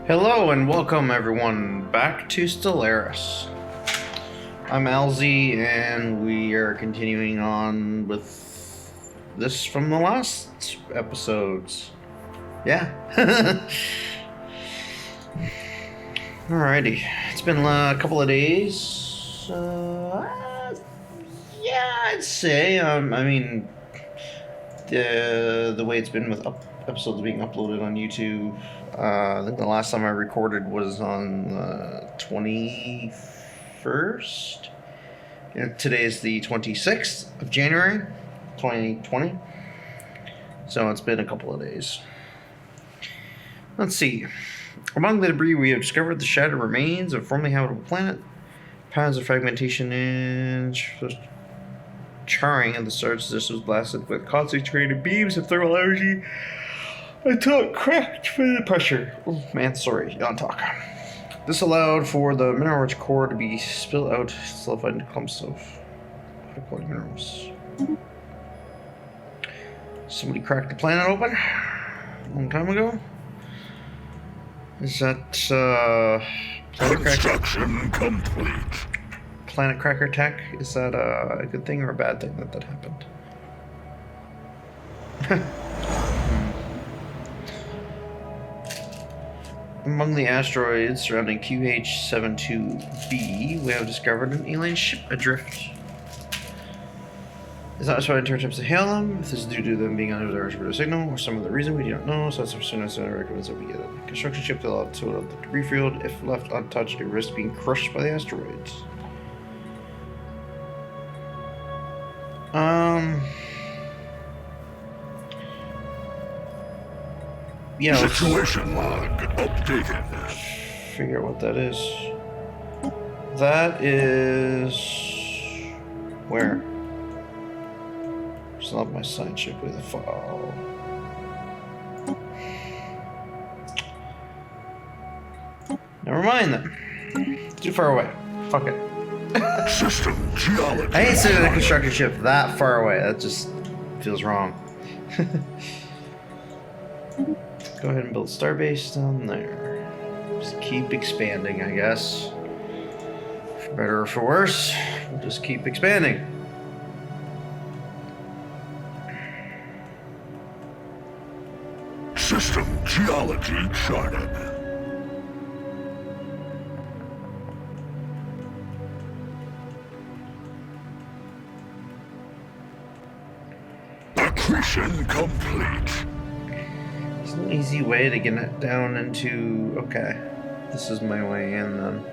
Hello and welcome everyone back to Stellaris. I'm Alzy and we are continuing on with this from the last episodes. Yeah. Alrighty. It's been a couple of days. Yeah, I'd say. I mean, the way it's been with episodes being uploaded on YouTube. I think the last time I recorded was on the 21st. Today is the 26th of January, 2020. So it's been a couple of days. Let's see. Among the debris, we have discovered the shattered remains of a formerly habitable planet. Patterns of fragmentation and charring of the stars. This was blasted with concentrated beams of thermal energy until it cracked for the pressure. Oh man, sorry, don't talk. This allowed for the mineral-rich core to be spilled out, solidified into clumps of high-quality minerals. Somebody cracked the planet open a long time ago. Is that planet construction complete? Planet cracker tech? Is that a good thing or a bad thing that happened? Among the asteroids surrounding QH72b, we have discovered an alien ship adrift. It's not specified in terms to hail them. If this is due to them being under the radio signal or some other reason we do not know, so as soon as I recommend that we get a construction ship to allow it to the debris field. If left untouched, it risks being crushed by the asteroids. Yeah. Situation log updated. Figure out what that is. That is where? It's not my side ship with a file. Never mind then. Too far away. Fuck it. System geology. I hate sitting in a construction ship that far away. That just feels wrong. Go ahead and build starbase down there. Just keep expanding, I guess. For better or for worse, we'll just keep expanding. System geology charted. Accretion complete. There's an easy way to get it down into... Okay, this is my way in then.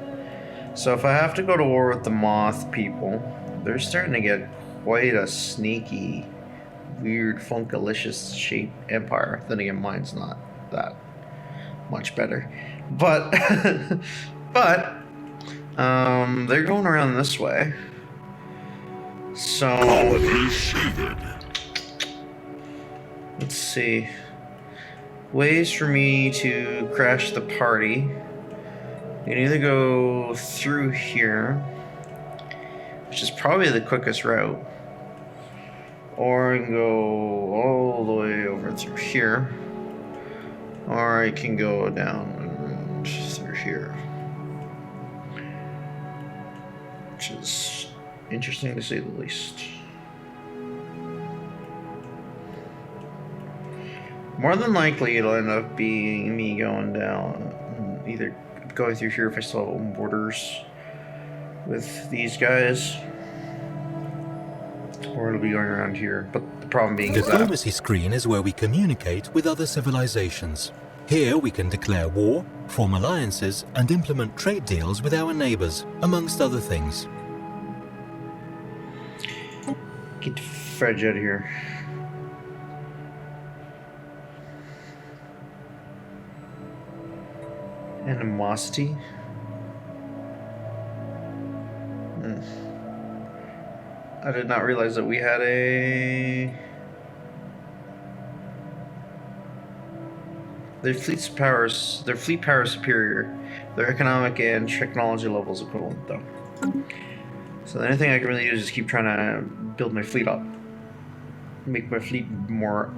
So if I have to go to war with the moth people, they're starting to get quite a sneaky, weird, funkalicious shaped empire. Then again, mine's not that much better. But, they're going around this way. So... Let's see. Ways for me to crash the party. You can either go through here, which is probably the quickest route, or I can go all the way over through here, or I can go down and through here, which is interesting to say the least. More than likely, it'll end up being me going down, either going through here if I still have open borders with these guys, or it'll be going around here. But the problem being is that diplomacy screen is where we communicate with other civilizations. Here we can declare war, form alliances, and implement trade deals with our neighbors, amongst other things. Get the fudge out of here. Animosity. I did not realize that we had a... Their fleet power is superior. Their economic and technology levels equivalent, though. So the only thing I can really do is just keep trying to build my fleet up, make my fleet more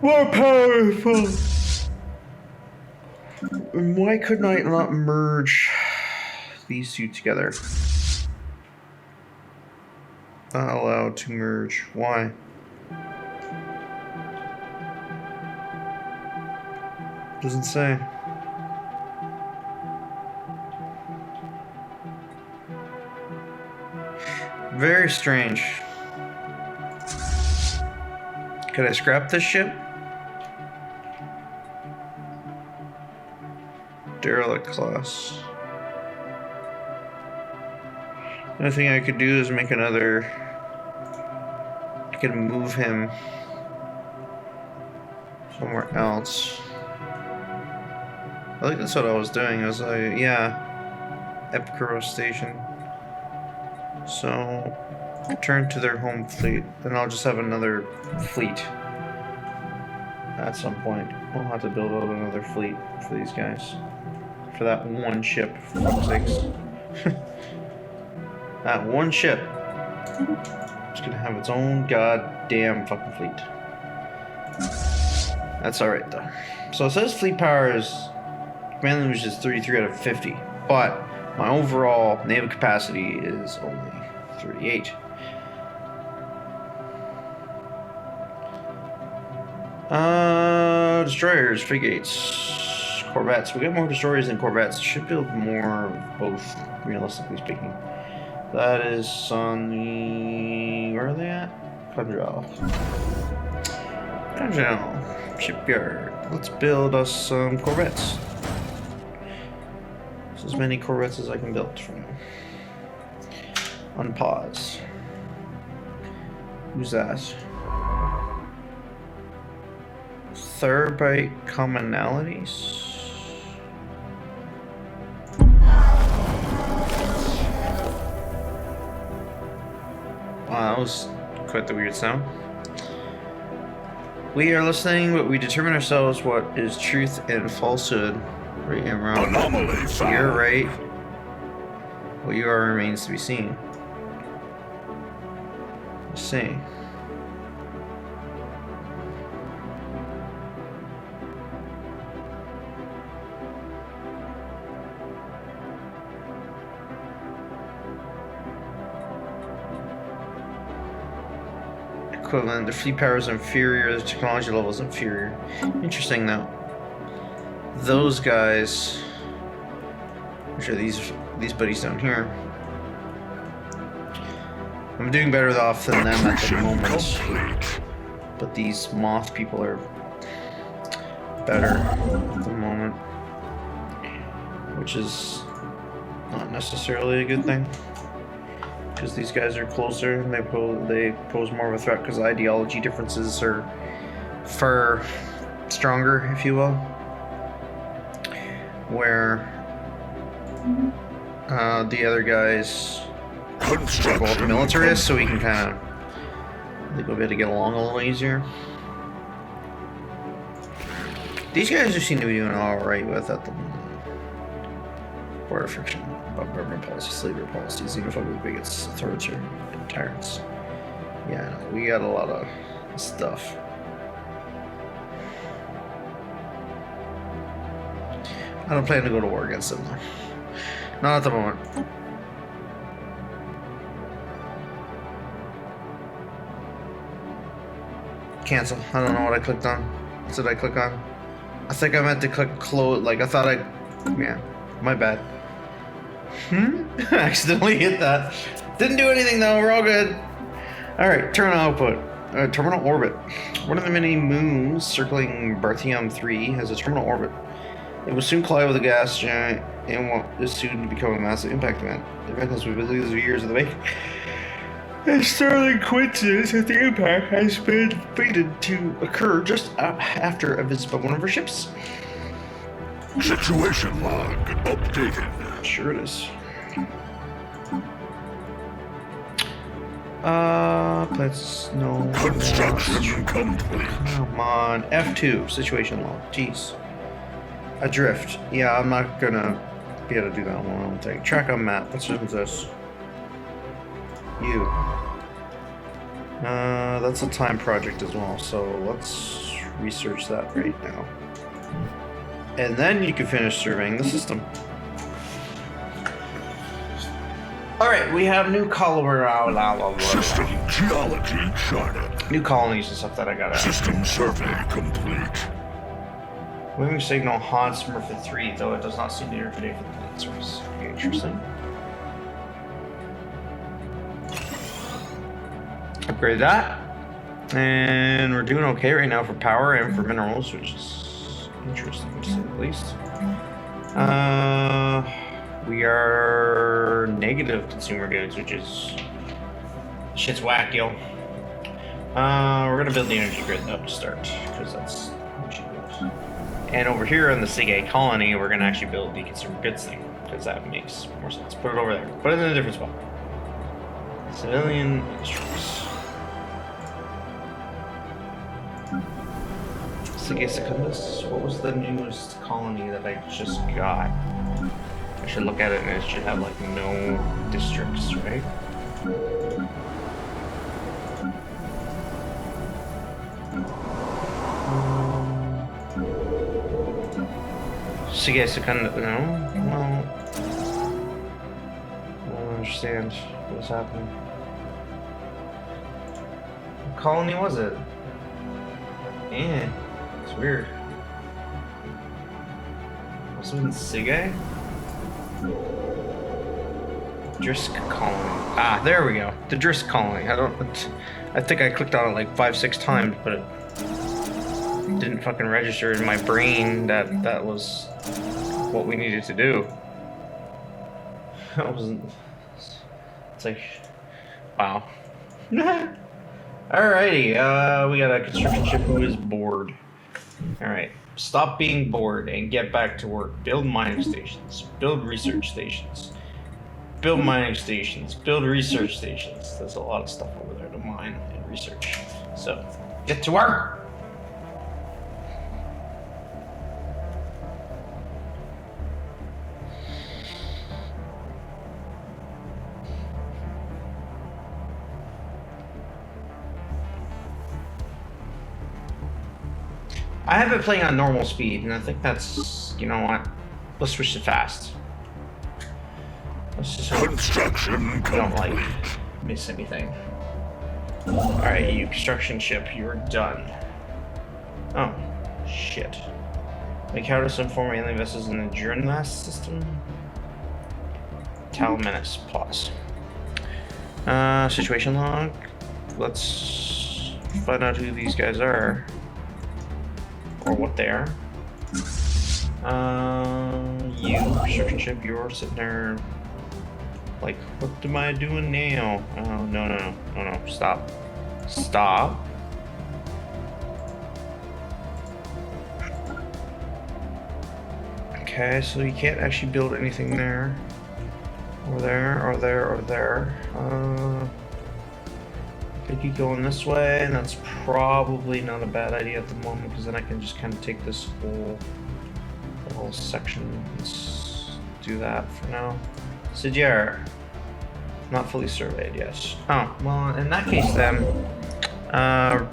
powerful. Why couldn't I not merge these two together? Not allowed to merge. Why? Doesn't say. Very strange. Could I scrap this ship? Derelict class. The only thing I could do is make another. I could move him somewhere else. I think that's what I was doing. I was like, yeah, Epcro station. So, return to their home fleet, then I'll just have another fleet. At some point, we'll have to build out another fleet for these guys. For that one ship, for fuck's sakes. That one ship. It's gonna have its own goddamn fucking fleet. That's alright though. So it says fleet power is command language is 33 out of 50, but my overall naval capacity is only 38. Destroyers, frigates, corvettes. We got more destroyers than corvettes. Should build more of both, realistically speaking. That is on the... where are they at? Conjal. Shipyard. Let's build us some corvettes. As many corvettes as I can build for now. Unpause. Who's that? Terabyte commonalities. Wow, that was quite the weird sound. We are listening, but we determine ourselves what is truth and falsehood. Right and wrong. Anomaly found. You're right. What you are remains to be seen. Let's see. Equivalent. The fleet power is inferior. The technology level is inferior. Interesting though. Those guys, which are these buddies down here, I'm doing better off than them at the moment. But these moth people are better at the moment, which is not necessarily a good thing, because these guys are closer and they pose more of a threat because ideology differences are far stronger, if you will. Where the other guys are both militarists, so we can kind of a bit to get along a little easier. These guys just seem to be doing alright with at the moment. Border friction, about government policy, slavery policies, xenophobic bigots, authoritarian tyrants. Yeah, no, we got a lot of stuff. I don't plan to go to war against them though. Not at the moment. Cancel. I don't know what I clicked on. What did I click on? I think I meant to click close. Like I thought I... yeah, my bad. I accidentally hit that. Didn't do anything though, we're all good. Alright, terminal output. Terminal orbit. One of the many moons circling Barthium 3 has a terminal orbit. It will soon collide with a gas giant and what is soon to become a massive impact event. The event has been busy these years of the making. It's startling coincidence that the impact has been fated to occur just after a visit by one of our ships. Situation log updated. Sure it is. Let's no. Construction complete. Come on, F2 situation log. Jeez. Adrift. Yeah, I'm not gonna be able to do that one. I'll take track on map. What's this? You. That's a time project as well. So let's research that right now. And then you can finish surveying the system. Alright, we have new System geology charted. new colonies and stuff that I gotta. System survey complete. Moving signal haunts Murphy 3, though it does not seem to interfere for the plate source. Interesting. Upgrade that. And we're doing okay right now for power and for minerals, which is interesting to say the least. We are negative consumer goods, which is shit's whack, yo. We're gonna build the energy grid though to start, because that's what you build. And over here in the Sig colony, we're gonna actually build the consumer goods thing, because that makes more sense. Put it over there. Put it in a different spot. Civilian industries. Sig Secundus. What was the newest colony that I just got? I should look at it and it should have like no districts, right? Sig Secundus. No? Well, I don't understand what's happening. What colony was it? Yeah, it's weird. Was it in Sig? Drisk colony. Ah, there we go. The Drisk colony. I think I clicked on it like 5-6 times, but it didn't fucking register in my brain that was what we needed to do. That wasn't. It's like, wow. Alrighty, we got a construction ship who is bored. Alright, stop being bored and get back to work. Build mining stations. Build research stations. Build mining stations. Build research stations. There's a lot of stuff over there to mine and research. So, get to work! I have been playing on normal speed, and I think that's, you know what? Let's switch to fast. Let's just hope Construction I don't like complete. miss anything. Alright, you construction ship, you're done. Oh, shit. Make how to some former alien vessels in the Journmass system? Tal Menace, pause. Situation log. Let's find out who these guys are. Or what they are. You, construction ship, you're sitting there like, what am I doing now? Oh, no, stop. Stop. Okay, so you can't actually build anything there. Or there, or there, or there. I keep going this way, and that's probably not a bad idea at the moment, because then I can just kind of take this whole section. Let's do that for now. Sidier. Not fully surveyed, yes. Oh, well, in that case then,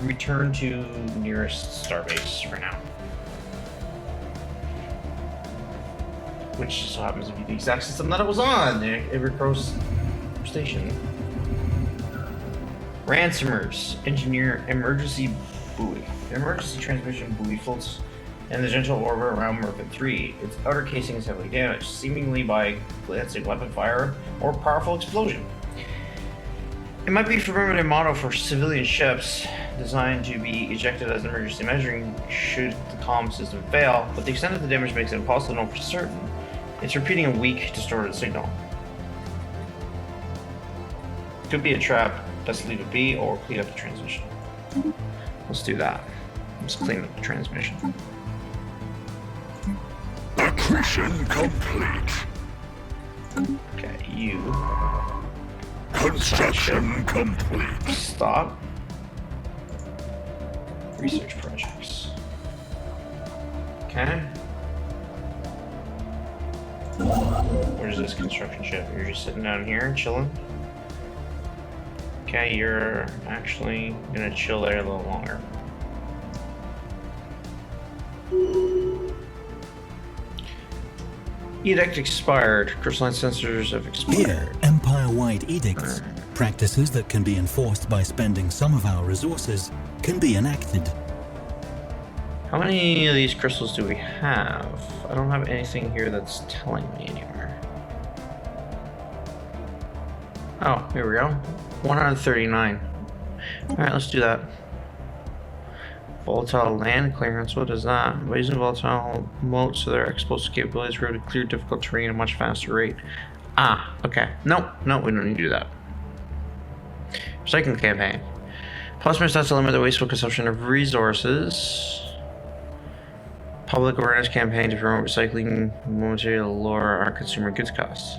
return to nearest starbase for now. Which just so happens to be the exact system that it was on, the Ivory Station. Ransomers. Engineer emergency buoy. The emergency transmission buoy floats in the gentle orbit around Mervin 3. Its outer casing is heavily damaged, seemingly by glancing weapon fire or powerful explosion. It might be a permanent motto for civilian ships designed to be ejected as an emergency measuring should the comm system fail, but the extent of the damage makes it impossible to know for certain. It's repeating a weak, distorted signal. Could be a trap. Best leave it be or clean up the transmission. Let's do that. Let's clean up the transmission. Accretion complete. Okay, you. Construction complete. Stop. Research projects. Okay. Where's this construction ship? You're just sitting down here chilling? Okay, you're actually gonna chill there a little longer. Edict expired. Crystalline sensors have expired. Here, empire-wide edicts, practices that can be enforced by spending some of our resources, can be enacted. How many of these crystals do we have? I don't have anything here that's telling me anywhere. Oh, here we go. 139. Alright, let's do that. Volatile land clearance, what is that? By using volatile moats so their explosive capabilities are able to clear difficult terrain at a much faster rate. Ah, okay. Nope, we don't need to do that. Recycling campaign. Plus, has to limit the wasteful consumption of resources. Public awareness campaign to promote recycling material to lower our consumer goods costs.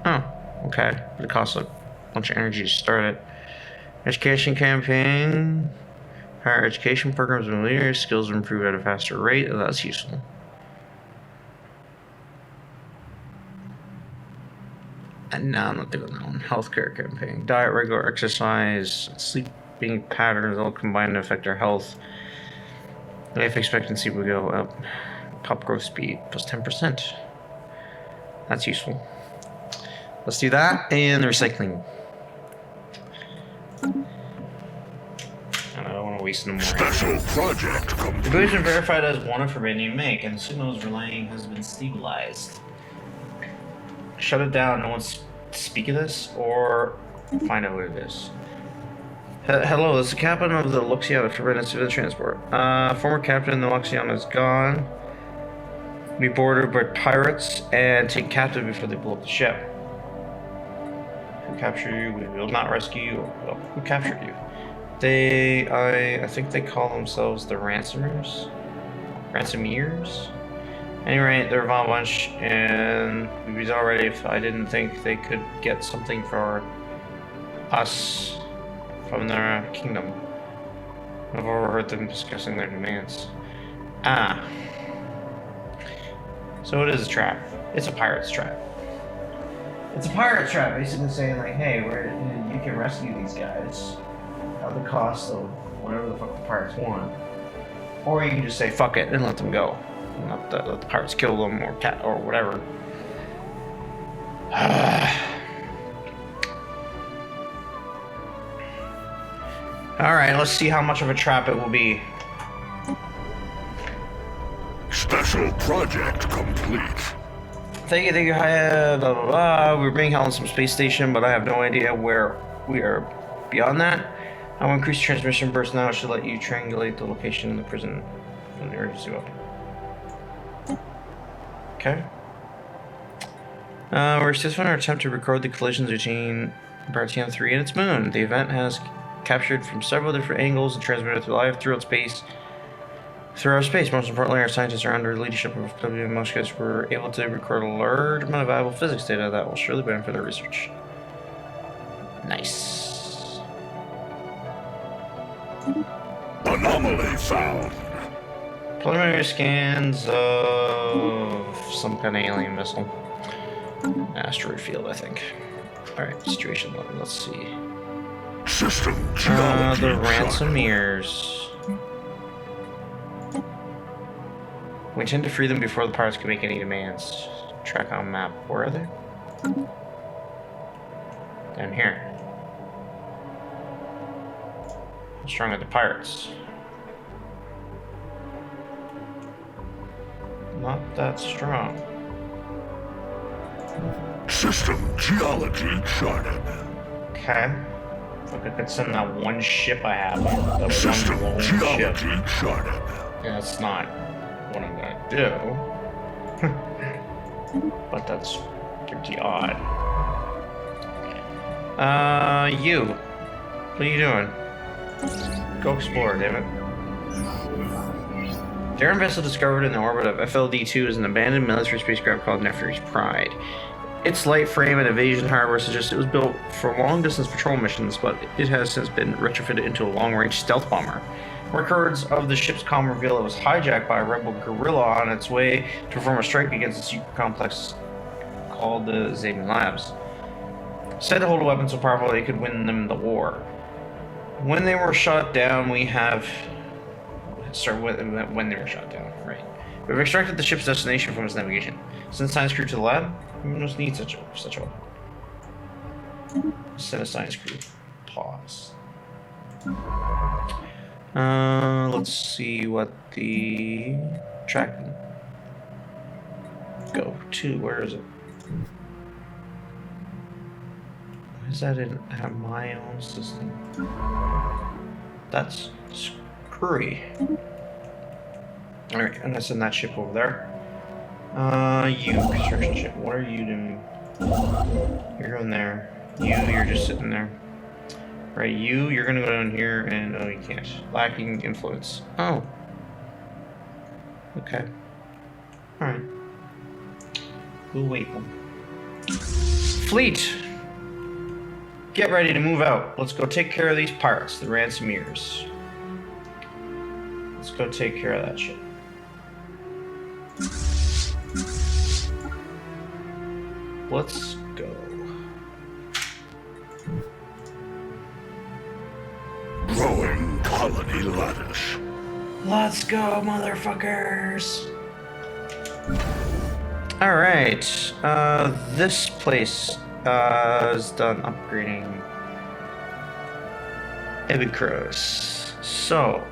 Oh, okay. But it costs a bunch of energy to start it. Education campaign. Higher education programs and leaders. Skills are improved at a faster rate. Oh, that's useful. And now I'm not doing that one. Healthcare campaign. Diet, regular exercise, sleeping patterns all combine to affect our health. Life expectancy will go up. Top growth speed plus 10%. That's useful. Let's do that and the recycling. And I don't want to waste no more. Special project complete. The goods been verified as one of forbidden make, and the signals relaying has been stabilized. Shut it down. No one speak of this, or find out what it is. Hello, this is the captain of the Luxiana Forbidden Civil Transport. Former captain of the Luxiana is gone. We boarded by pirates and taken captive before they blew up the ship. Who captured you? We will not rescue you. Well, who captured you? I think they call themselves the Ransomers? Ransomeers? Anyway, they're a vile bunch, and we'd be already if I didn't think they could get something for us from their kingdom. I've overheard them discussing their demands. Ah. So it is a trap. It's a pirate's trap. It's a pirate's trap, basically saying like, hey, you can rescue these guys at the cost of whatever the fuck the pirates want. Or you can just say fuck it and let them go. Let the pirates kill them or whatever. Alright, let's see how much of a trap it will be. Special project complete. Thank you, blah, blah, blah. We're being held in some space station, but I have no idea where we are beyond that. I will increase transmission burst now. I should let you triangulate the location in the prison from the emergency weapon. Okay. We're successful in our attempt to record the collisions between Bartian 3 and its moon. The event has captured from several different angles and transmitted live throughout space. Throughout space, most importantly, our scientists are under the leadership of W. Moskowitz were able to record a large amount of valuable physics data that will surely benefit our research. Nice. Anomaly found. Preliminary scans of some kind of alien missile. Asteroid field, I think. Alright, situation level, let's see. System geology. The Ransomeers. We intend to free them before the pirates can make any demands. Track on map. Where are they? Down here. How strong are the pirates? Not that strong. System geology charted. Okay. Look, I could send that one ship I have. That System one lone ship. geology charted. Yeah, that's not what I'm gonna do. But that's pretty odd. You. What are you doing? Go explore, damn it. Terran vessel discovered in the orbit of FLD-2 is an abandoned military spacecraft called Nephri's Pride. Its light frame and evasion hardware suggest it was built for long-distance patrol missions, but it has since been retrofitted into a long-range stealth bomber. Records of the ship's comm reveal it was hijacked by a rebel guerrilla on its way to perform a strike against a secret complex called the Zaven Labs. Said to hold a weapon so powerful they could win them the war. When they were shot down, when they were shot down, right. We've extracted the ship's destination from its navigation. Send science crew to the lab. We must need such a. Send a science crew. Pause. Let's see what the track go to. Where is it? Why is that in my own system? That's screwy. Alright, I'm gonna send that ship over there. You construction ship, what are you doing? You're going there. You're just sitting there. Right, you're gonna go down here and oh, you can't. Lacking influence. Oh. Okay. Alright. We'll wait then. Fleet! Get ready to move out. Let's go take care of these pirates, the ransomeers. Let's go take care of that shit. Let's go. Growing colony lattice. Let's go, motherfuckers! Alright, this place is done upgrading Epicros. So,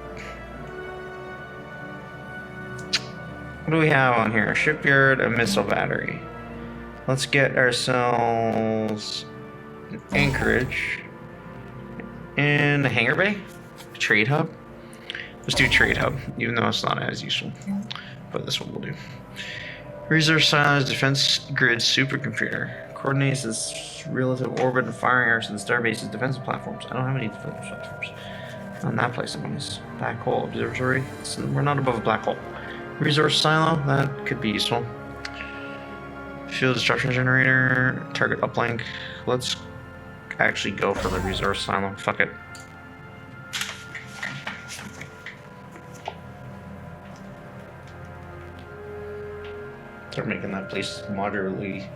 what do we have on here? A shipyard, a missile battery. Let's get ourselves an anchorage and a hangar bay, a trade hub. Let's do trade hub, even though it's not as useful, but this one will do. Resource size defense grid supercomputer coordinates its relative orbit and firing arcs and starbase's defensive platforms. I don't have any defensive platforms on that place. I mean, it's black hole observatory. We're not above a black hole. Resource silo, that could be useful. Fuel destruction generator, target uplink. Let's actually go for the resource silo. Fuck it. Start making that place moderately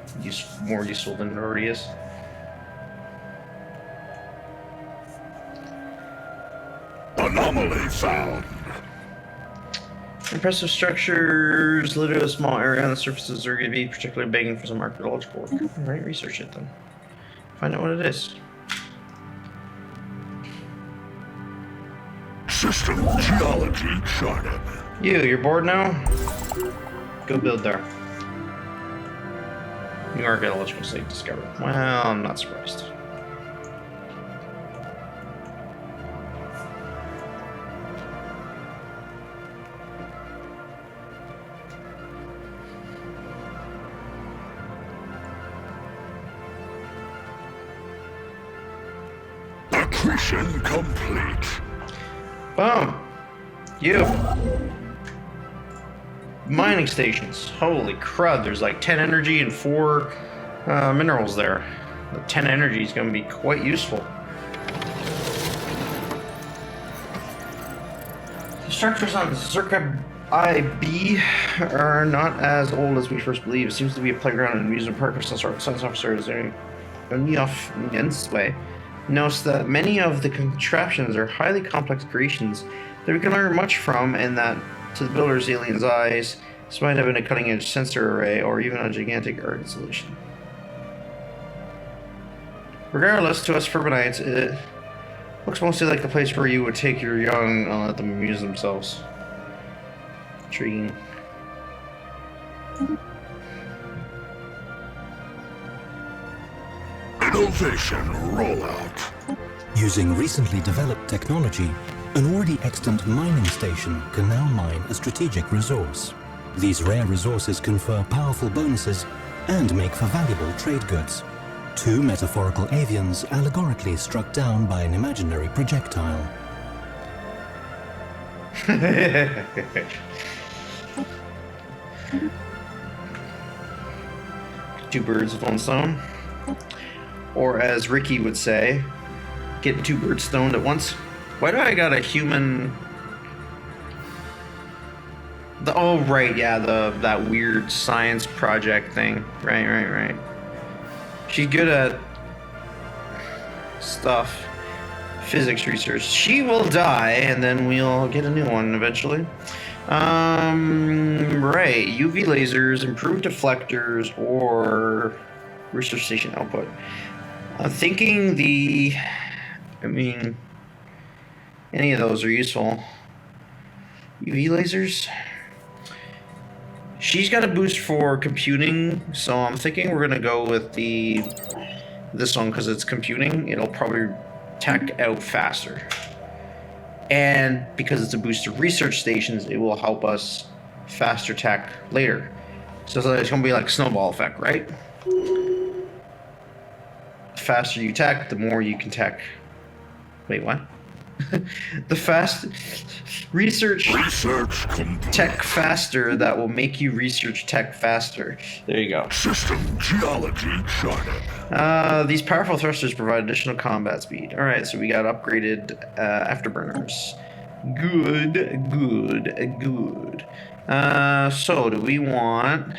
more useful than it already is. Anomaly found. Impressive structures, littered a small area on the surfaces are going to be particularly begging for some archaeological work. Alright, research it then. Find out what it is. System geology charted. You're bored now? Go build there. New archaeological site discovered. Well, I'm not surprised. Accretion complete. Boom! Mining stations. Holy crud, there's like 10 energy and 4 minerals there. The 10 energy is going to be quite useful. The structures on Circa IB are not as old as we first believed. It seems to be a playground and amusement park for some sort of science officers. Way notes that many of the contraptions are highly complex creations that we can learn much from, and that to the builder's alien's eyes, this might have been a cutting-edge sensor array or even a gigantic art installation. Regardless, to us Furbanites, it looks mostly like the place where you would take your young and let them amuse themselves. Intriguing. Innovation rollout. Using recently developed technology, an already extant mining station can now mine a strategic resource. These rare resources confer powerful bonuses and make for valuable trade goods. 2 metaphorical avians allegorically struck down by an imaginary projectile. Two birds with one stone. Or as Ricky would say, get 2 birds stoned at once. Why do I got a human... Oh, right, yeah, that weird science project thing. Right. She's good at stuff. Physics research. She will die, and then we'll get a new one eventually. Right. UV lasers, improved deflectors, or research station output. I'm thinking any of those are useful. UV lasers. She's got a boost for computing, so I'm thinking we're gonna go with this one because it's computing. It'll probably tech out faster. And because it's a boost to research stations, it will help us faster tech later. So it's going to be like snowball effect, right? The faster you tech, the more you can tech. Wait, what? The fast research complete. tech faster, that will make you research tech faster. There you go. System geology charted. These powerful thrusters provide additional combat speed. Alright, so we got upgraded afterburners. Good. So do we want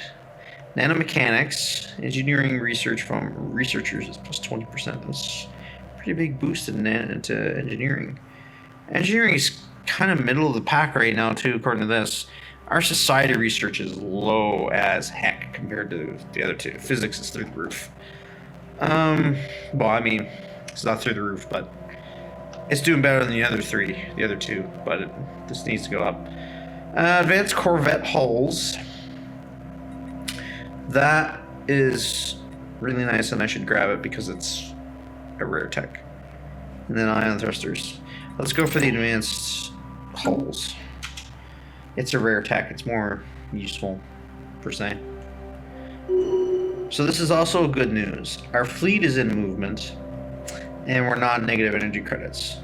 nanomechanics, engineering research from researchers is plus 20%. That's a pretty big boost into engineering. Engineering is kind of middle of the pack right now too, according to this. Our society research is low as heck compared to the other two. Physics is through the roof. Well, I mean, it's not through the roof, but it's doing better than the other two, but this needs to go up. Advanced Corvette hulls. That is really nice, and I should grab it because it's a rare tech. And then ion thrusters. Let's go for the advanced hulls. It's a rare tech. It's more useful, per se. So this is also good news. Our fleet is in movement, and we're not negative energy credits.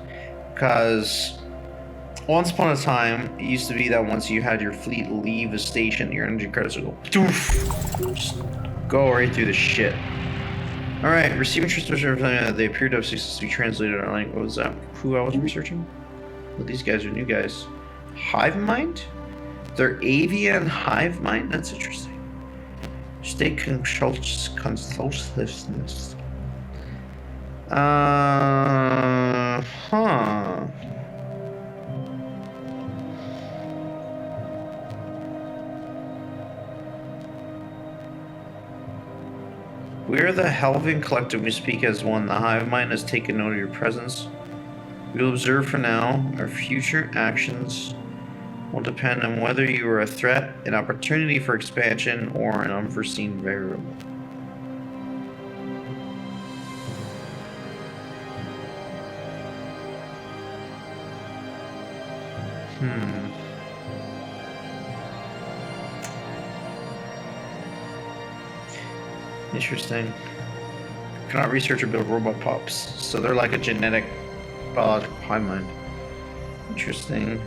Because once upon a time, it used to be that once you had your fleet leave a station, your energy credits would go doof, just go right through the shit. Alright, receiving transmission, they appear to have successfully translated our language. What was that? Who I was researching? Well, these guys are new guys. Hive mind? They're avian hive mind? That's interesting. State consultiveness. Huh. We are the Helvian Collective. We speak as one. The hive mind has taken note of your presence. We will observe for now. Our future actions will depend on whether you are a threat, an opportunity for expansion, or an unforeseen variable. Interesting. Cannot research or build robot pups. So they're like a genetic biological hive mind. Interesting.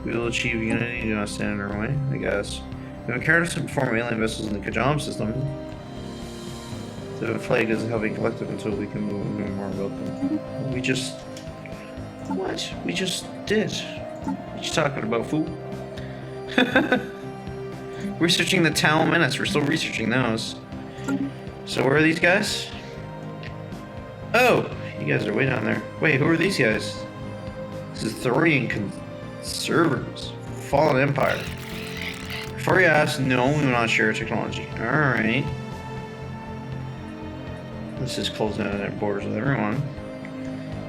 We will achieve unity, do not stand in our way, I guess. We have encountered some form of alien vessels in the Kajam system. The flag is a heavy collective until we can move more about them. We just... What? We just did. What you talking about, fool? Researching the Tau Menace. We're still researching those. So where are these guys? Oh! You guys are way down there. Wait, who are these guys? This is Thorian Conservers. Fallen Empire. Before you ask, no, we will not share technology. Alright. This is closing out their borders with everyone.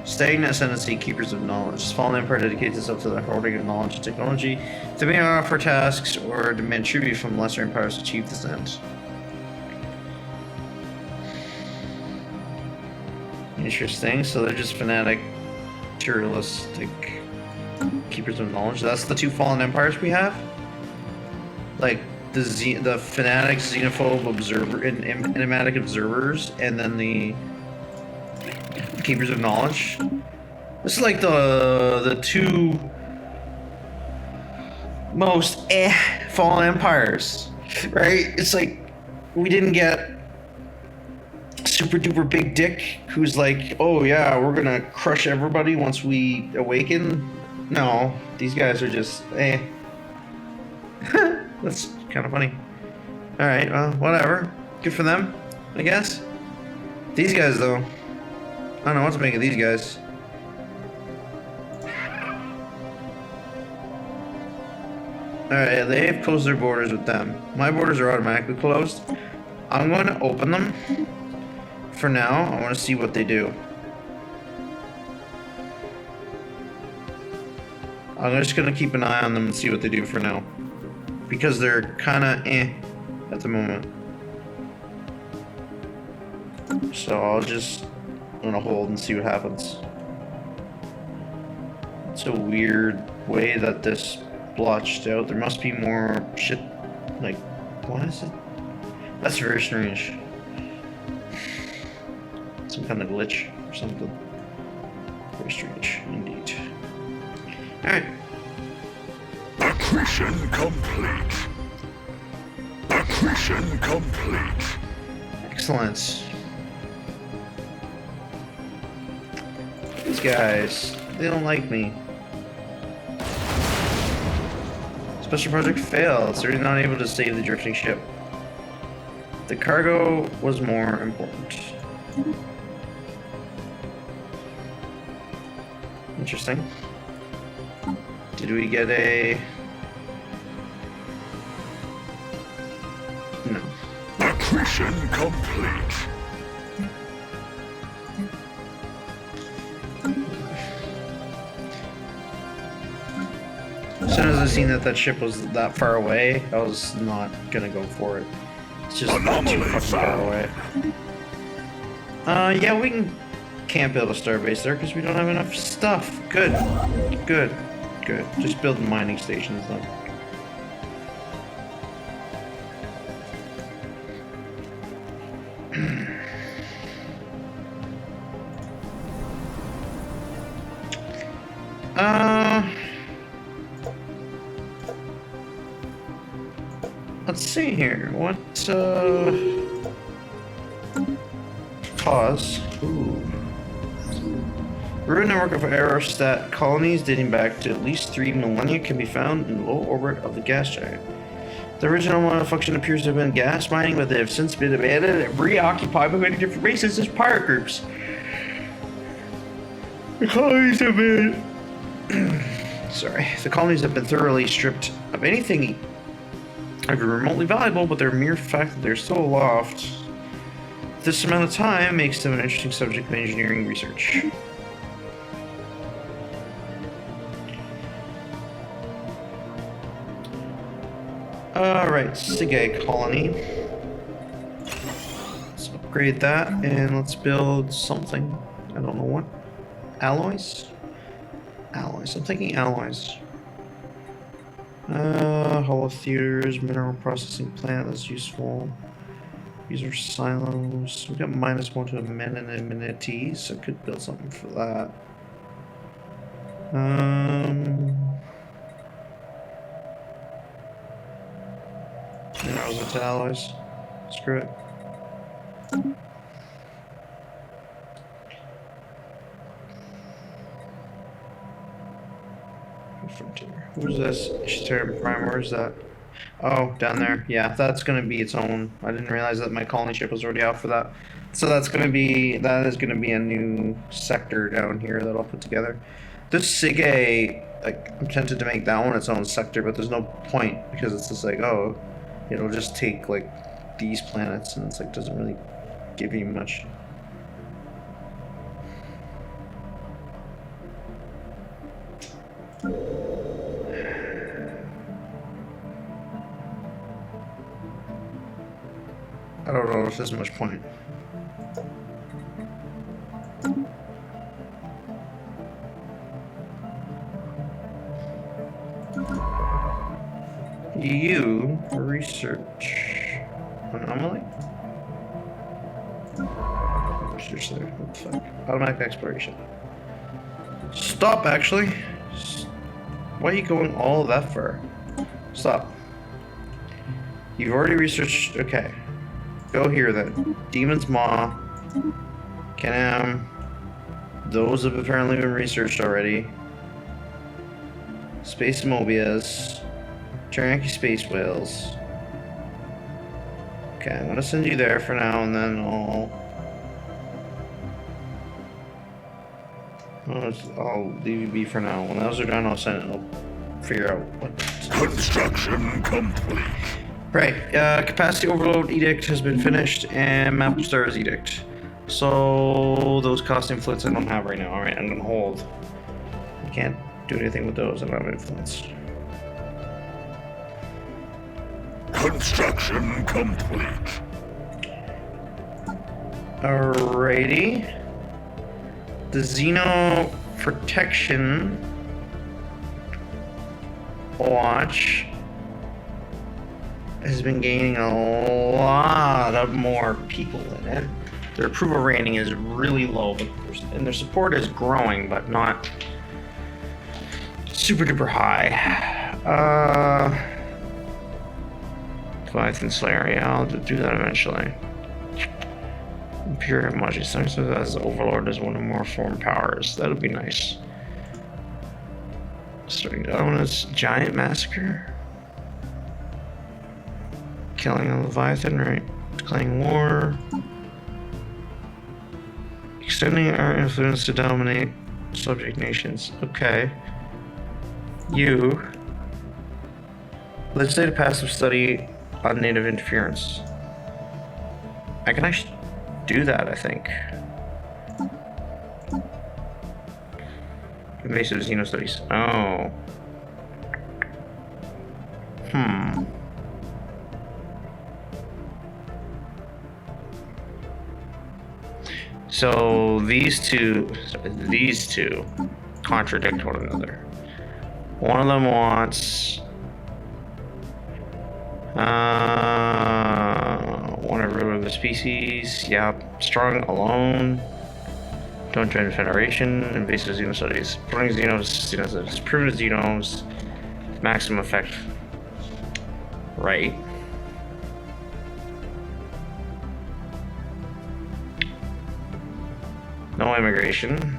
Stagnant Ascendancy, Keepers of Knowledge. Fallen Empire dedicates itself to the hoarding of knowledge and technology. They may offer tasks or demand tribute from lesser empires to achieve this end. Interesting. So they're just fanatic, materialistic Keepers of Knowledge. That's the two Fallen Empires we have? Like, the fanatic, xenophobe, observer, and enigmatic observers, and then the Keepers of Knowledge. This is like the two most Fallen Empires, right? It's like we didn't get super duper big dick who's like, oh yeah, we're gonna crush everybody once we awaken. No, these guys are just That's kind of funny. All right, well, whatever. Good for them, I guess. These guys though. I don't know what to make of these guys. Alright, they've closed their borders with them. My borders are automatically closed. I'm going to open them. For now, I want to see what they do. I'm just going to keep an eye on them and see what they do for now. Because they're kind of at the moment. So I'm going to hold and see what happens. It's a weird way that this blotched out. There must be more shit. Like, what is it? That's very strange. Some kind of glitch or something. Very strange indeed. Alright. Accretion complete. Accretion complete. Excellent. These guys, they don't like me. Special project failed, so they're not able to save the drifting ship. The cargo was more important. Interesting. Did we get a... No. Accretion complete. As soon as I seen that ship was that far away, I was not gonna go for it. It's just too fucking far away. Yeah, we can't build a starbase there because we don't have enough stuff. Good. Good. Good. Just build mining stations then. Let's see here. What, Pause. Ooh. Ruined network of aerostat colonies dating back to at least 3 millennia can be found in the low orbit of the gas giant. The original function appears to have been gas mining, but they have since been abandoned and reoccupied by many different races as pirate groups. The colonies have been... Sorry. The colonies have been thoroughly stripped of anything ever remotely valuable, but their mere fact that they're still aloft this amount of time makes them an interesting subject of engineering research. Alright, Sigay colony. Let's upgrade that and let's build something. I don't know what. Alloys? Alloys. I'm thinking alloys. Hollow theaters, mineral processing plant, that's useful. These are silos. We got -1 to amenity, so I could build something for that. Minerals into alloys. Screw it. Frontier. Who's this? Terraforming Prime, where's that? Oh, down there. Yeah, that's gonna be its own. I didn't realize that my colony ship was already out for that. So that is gonna be a new sector down here that I'll put together. This Sigay, like, I'm tempted to make that one its own sector, but there's no point because it's just like, oh, it'll just take like these planets and it's like doesn't really give you much. I don't know if there's much point. You research anomaly? Research there. What the fuck? Automatic exploration. Stop, actually. Why are you going all that far? Stop. You've already researched. Okay. Go here then. Demon's Maw. Canam. Those have apparently been researched already. Space Mobias. Taranaki Space Whales. Okay, I'm gonna send you there for now and then I'll leave you be for now. When those are done, I'll figure out what Construction complete. Right, capacity overload edict has been finished, and map of stars edict. So those cost influence I don't have right now. Alright, I'm gonna hold. I can't do anything with those, I don't have influence. Construction complete. Alrighty. The Xeno Protection Watch has been gaining a lot of more people in it. Their approval rating is really low, and their support is growing, but not super duper high. Leviathan Slayer, yeah, I'll do that eventually. Imperial Magic as Overlord as one of more form powers. That'll be nice. Starting that one is Giant Massacre. Killing a Leviathan, right? Declaring war. Extending our influence to dominate subject nations. Okay. You. Legislative passive study on native interference. I can actually do that, I think. Invasive Xeno studies. Oh. So these two contradict one another. One of them wants want to ruin the species. Yep. Strong alone. Don't join the Federation. Invasive Xeno studies. Putting Xenos, primitive Xenos, maximum effect. Right. No immigration.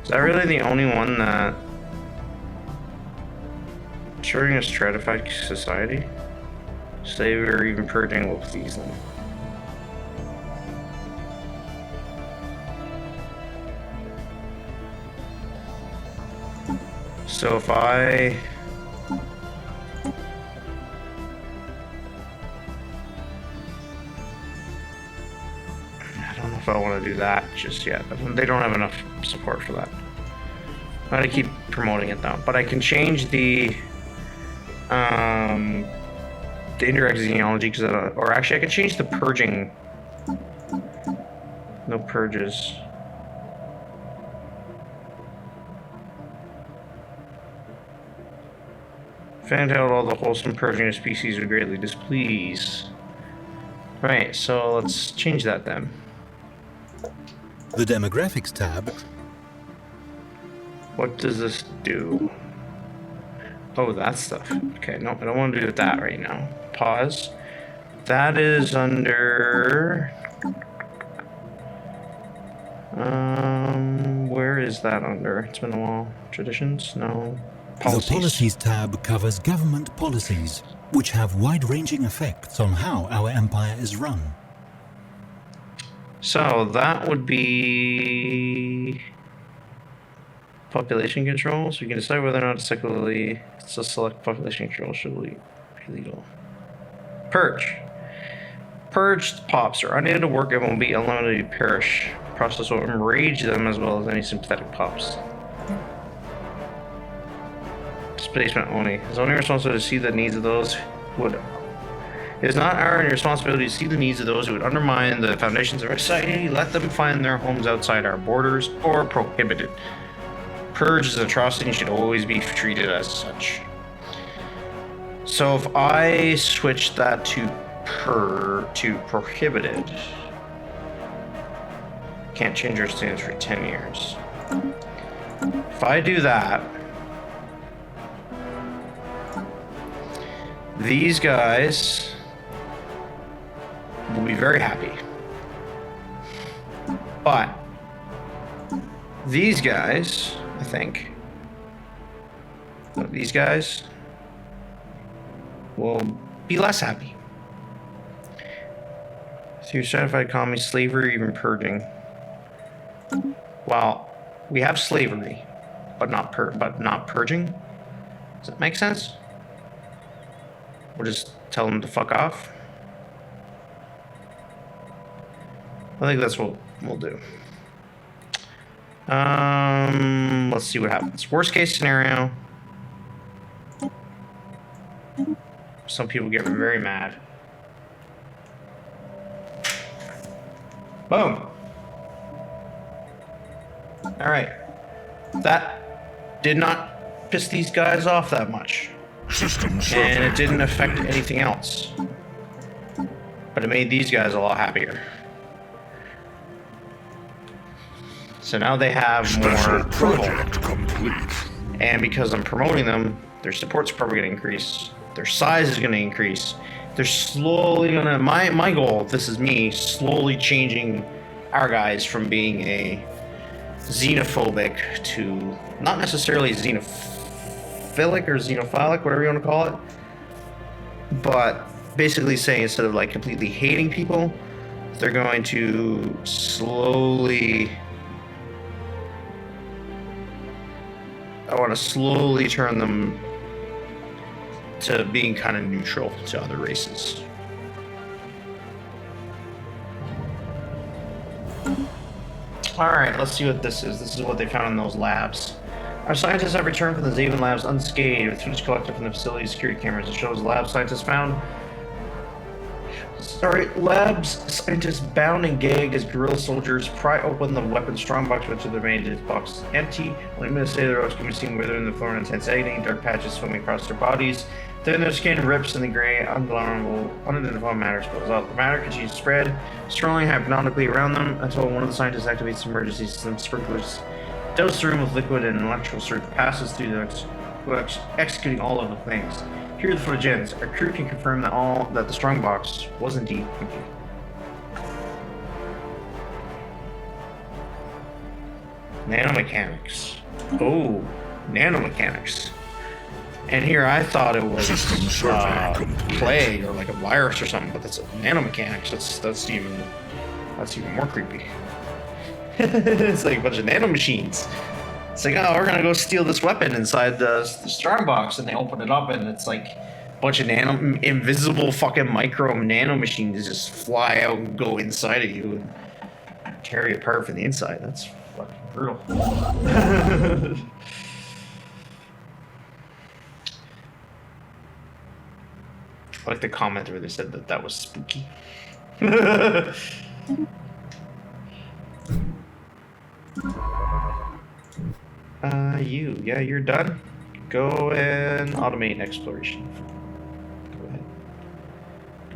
Is that really the only one that ensuring a stratified society? Slavery or even purging will please them. So if I don't know if I want to do that just yet. They don't have enough support for that. I'm gonna keep promoting it though. But I can change the indirect genealogy, or actually I can change the purging. No purges. Found out all the wholesome purging of species would greatly displease. Right, so let's change that then. The Demographics tab. What does this do? Oh, that stuff. Okay, no, I don't want to do that right now. Pause. That is under... where is that under? It's been a while. Traditions? No. Policies. The Policies tab covers government policies, which have wide-ranging effects on how our empire is run. So that would be population control. So you can decide whether or not to select population control should be illegal. Purge. Purged pops are unable to work and will be eliminated to perish. The process will enrage them as well as any sympathetic pops. Displacement only. It's only responsible to see the needs of those who would. It is not our responsibility to see the needs of those who would undermine the foundations of our society, let them find their homes outside our borders, or prohibit it. Purge is an atrocity and should always be treated as such. So if I switch that to prohibited, can't change our stance for 10 years. If I do that, these guys will be very happy. But these guys, I think, these guys will be less happy. Through stratified economy, slavery, even purging. Well, we have slavery, but not purging. Does that make sense? We'll just tell them to fuck off. I think that's what we'll do. Let's see what happens. Worst case scenario. Some people get very mad. Boom. Alright. That did not piss these guys off that much. And it didn't affect anything else. But it made these guys a lot happier. So now they have more approval. And because I'm promoting them, their support's probably going to increase. Their size is going to increase. They're slowly going to... My goal, this is me, slowly changing our guys from being a xenophobic to not necessarily xenophilic or xenophilic, whatever you want to call it. But basically saying instead of like completely hating people, they're going to slowly... I want to slowly turn them to being kind of neutral to other races. Alright, let's see what this is. This is what they found in those labs. Our scientists have returned from the Zaven labs unscathed with footage collected from the facility's security cameras. It shows lab scientists bound and gagged as guerrilla soldiers pry open the weapon's strongbox, which their main box empty. Only minutes later, the ropes can be seen withering the floor in intense agony, dark patches swimming across their bodies. Then their skin rips and the gray, unidentified matter spills out. The matter continues to spread, swirling hypnotically around them until one of the scientists activates emergency system sprinklers. Douse the room with liquid and electrical surge passes through the executing all of the things. Here are the footage ends. Our crew can confirm that the strongbox was indeed empty. Nanomechanics. Oh, nanomechanics. And here I thought it was plague or like a virus or something, but that's nanomechanics. That's even more creepy. It's like a bunch of nanomachines. It's like, oh, we're gonna go steal this weapon inside the strongbox, and they open it up, and it's like a bunch of invisible fucking micro nanomachines just fly out and go inside of you and tear you apart from the inside. That's fucking brutal. I like the comment where they said that was spooky. You're done. Go and automate exploration. Go ahead.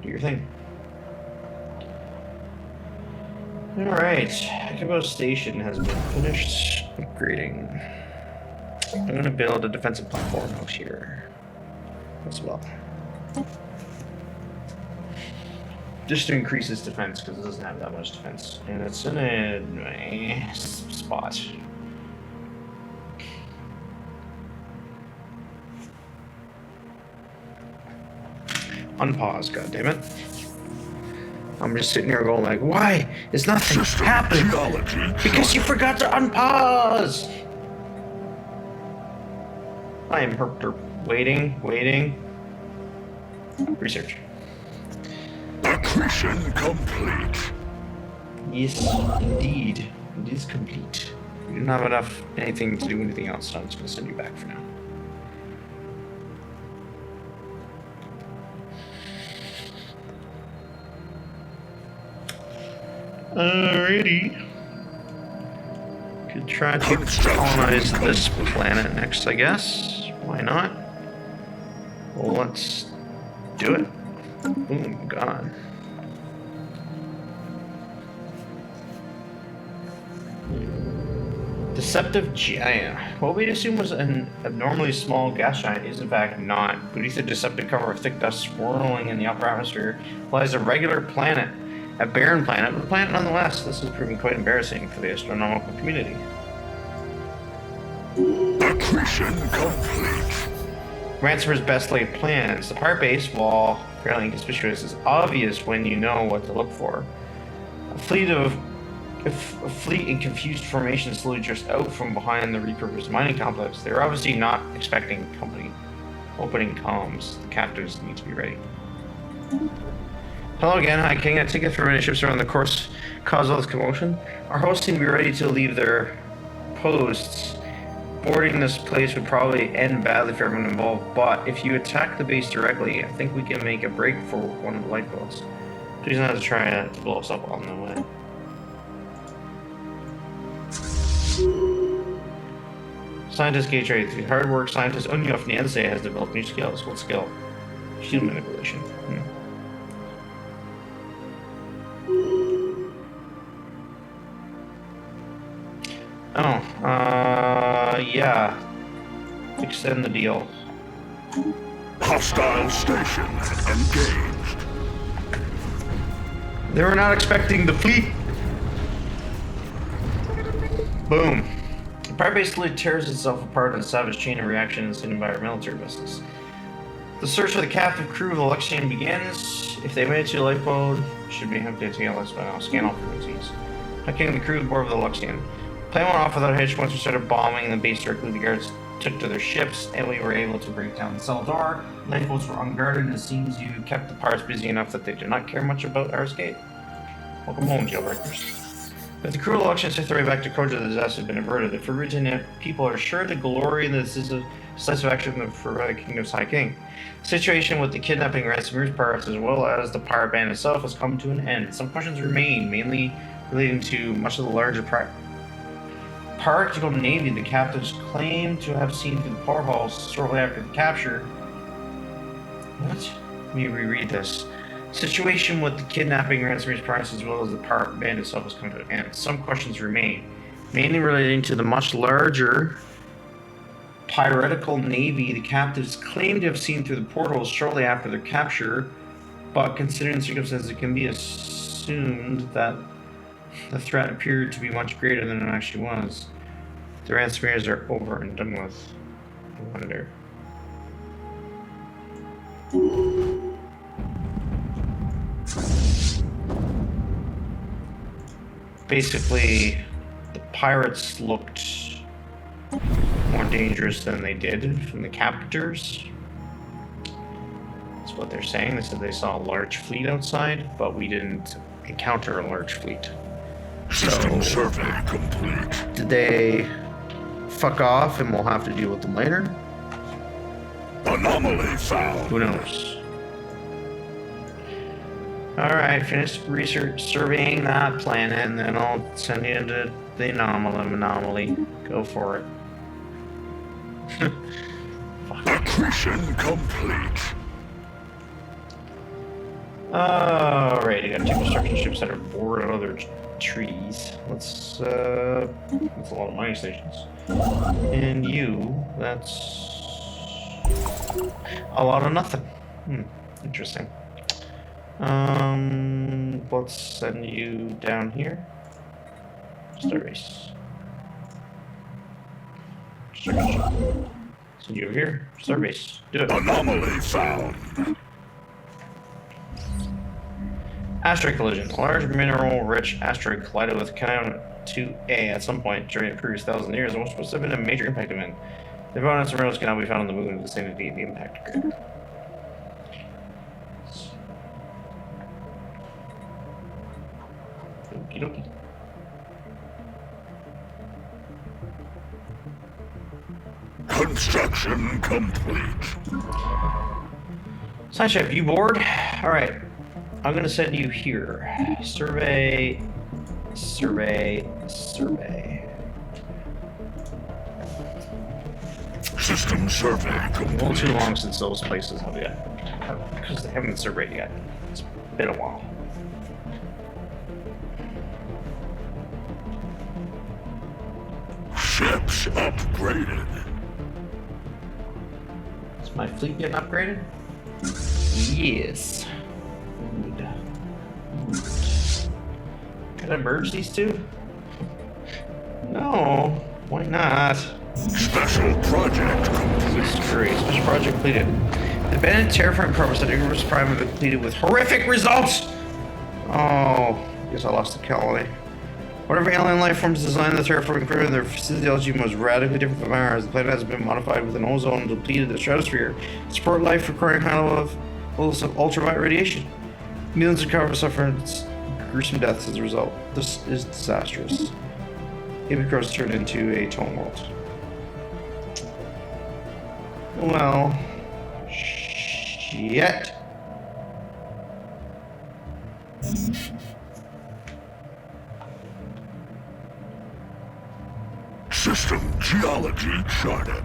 Do your thing. Alright. Akibo Station has been finished upgrading. I'm gonna build a defensive platform out here as well. Just to increase its defense, because it doesn't have that much defense. And it's in a nice spot. Unpause, goddammit. I'm just sitting here going like, why is nothing happening? Because you forgot to unpause! I am herpter. Waiting. Research. Accretion complete. Yes, indeed. It is complete. We don't have anything to do anything else, so I'm just going to send you back for now. Alrighty. Could try to colonize this planet next, I guess. Why not? Well, let's do it. Oh, God. Deceptive giant. What we'd assume was an abnormally small gas giant is in fact not. Beneath the deceptive cover of thick dust swirling in the upper atmosphere lies a regular planet. A barren planet, but a planet nonetheless. This is proving quite embarrassing for the astronomical community. Accretion complete. Ransom's best laid plans. The pirate base, while fairly inconspicuous, is obvious when you know what to look for. A fleet in confused formation slowly drifts out from behind the repurposed mining complex. They're obviously not expecting company. Opening comms. The captives need to be ready. Hello again, Hi King. I take it from many ships around the course cause all this commotion. Our hosts seem to be ready to leave their posts. Boarding this place would probably end badly for everyone involved, but if you attack the base directly, I think we can make a break for one of the lifeboats. Please don't have to try to blow us up on the way. Scientist Gage 83. Hard work scientist Unyov Niense has developed new skills. What skill? Shield manipulation. Yeah. Extend the deal. Hostile station engaged. They were not expecting the fleet. Boom. The pirate basically tears itself apart in a savage chain of reaction seen by our military vessels. The search for the captive crew of the Luxian begins. If they made it to the lifeboat, should be empty to by now. Scan all frequencies. Hacking the crew aboard of the Luxian. Plane went off without a hitch. Once we started bombing the base directly, the guards took to their ships, and we were able to break down the cell door. Lifeboats were unguarded, and it seems you kept the pirates busy enough that they did not care much about our escape. Welcome home, jailbreakers. With the crew of Luxian set their way back to Koja, the disaster had been averted. The Ferrugian people are sure to glory in the decisive action of the Kingdom's High King. The situation with the kidnapping ransomers pirates as well as the pirate band itself has come to an end. Some questions remain, mainly relating to much of the larger Piratical Navy the captives claim to have seen through the portholes shortly after the capture. What? Let me reread this. Situation with the kidnapping ransomers pirates as well as the pirate band itself has come to an end. Some questions remain, mainly relating to the much larger piratical navy the captives claim to have seen through the portholes shortly after their capture, but considering the circumstances, it can be assumed that the threat appeared to be much greater than it actually was. The ransomers are over and done with. I wonder. Basically, the pirates looked more dangerous than they did from the captors. That's what they're saying. They said they saw a large fleet outside, but we didn't encounter a large fleet. System survey complete. Did they fuck off and we'll have to deal with them later? Anomaly found. Who knows? Alright, finish research surveying that planet and then I'll send you to the anomaly. Go for it. Accretion complete. Alright, you got two construction ships that are bored on other trees. That's a lot of mining stations. And you, that's a lot of nothing. Interesting. Let's send you down here. Starbase. Send you over here. Starbase. Do it. Anomaly found. Asteroid collision. A large mineral-rich asteroid collided with Count 2A at some point during the previous 1,000 years and was supposed to have been a major impact event. The bonus minerals can now be found on the moon of the vicinity of the impact grid. Okie dokie. Construction complete. Science ship, you bored? Alright. I'm gonna send you here. Survey. System survey complete. A little too long since those places have yet. Because they haven't surveyed yet. It's been a while. Ships upgraded. Is my fleet getting upgraded? Yes. Good. Can I merge these two? No. Why not? Special project complete. This is great. Special project completed. The abandoned terraforming purpose that Igor's Prime have been completed with horrific results! Oh, I guess I lost the colony. Whatever alien life forms designed the terraforming crew, their physiology was radically different from ours. The planet has been modified with an ozone and depleted the stratosphere to support life requiring high levels of ultraviolet radiation. Millions of carbon suffer gruesome deaths as a result. This is disastrous. Epicros turned into a tone world. Well, shit. System geology charted.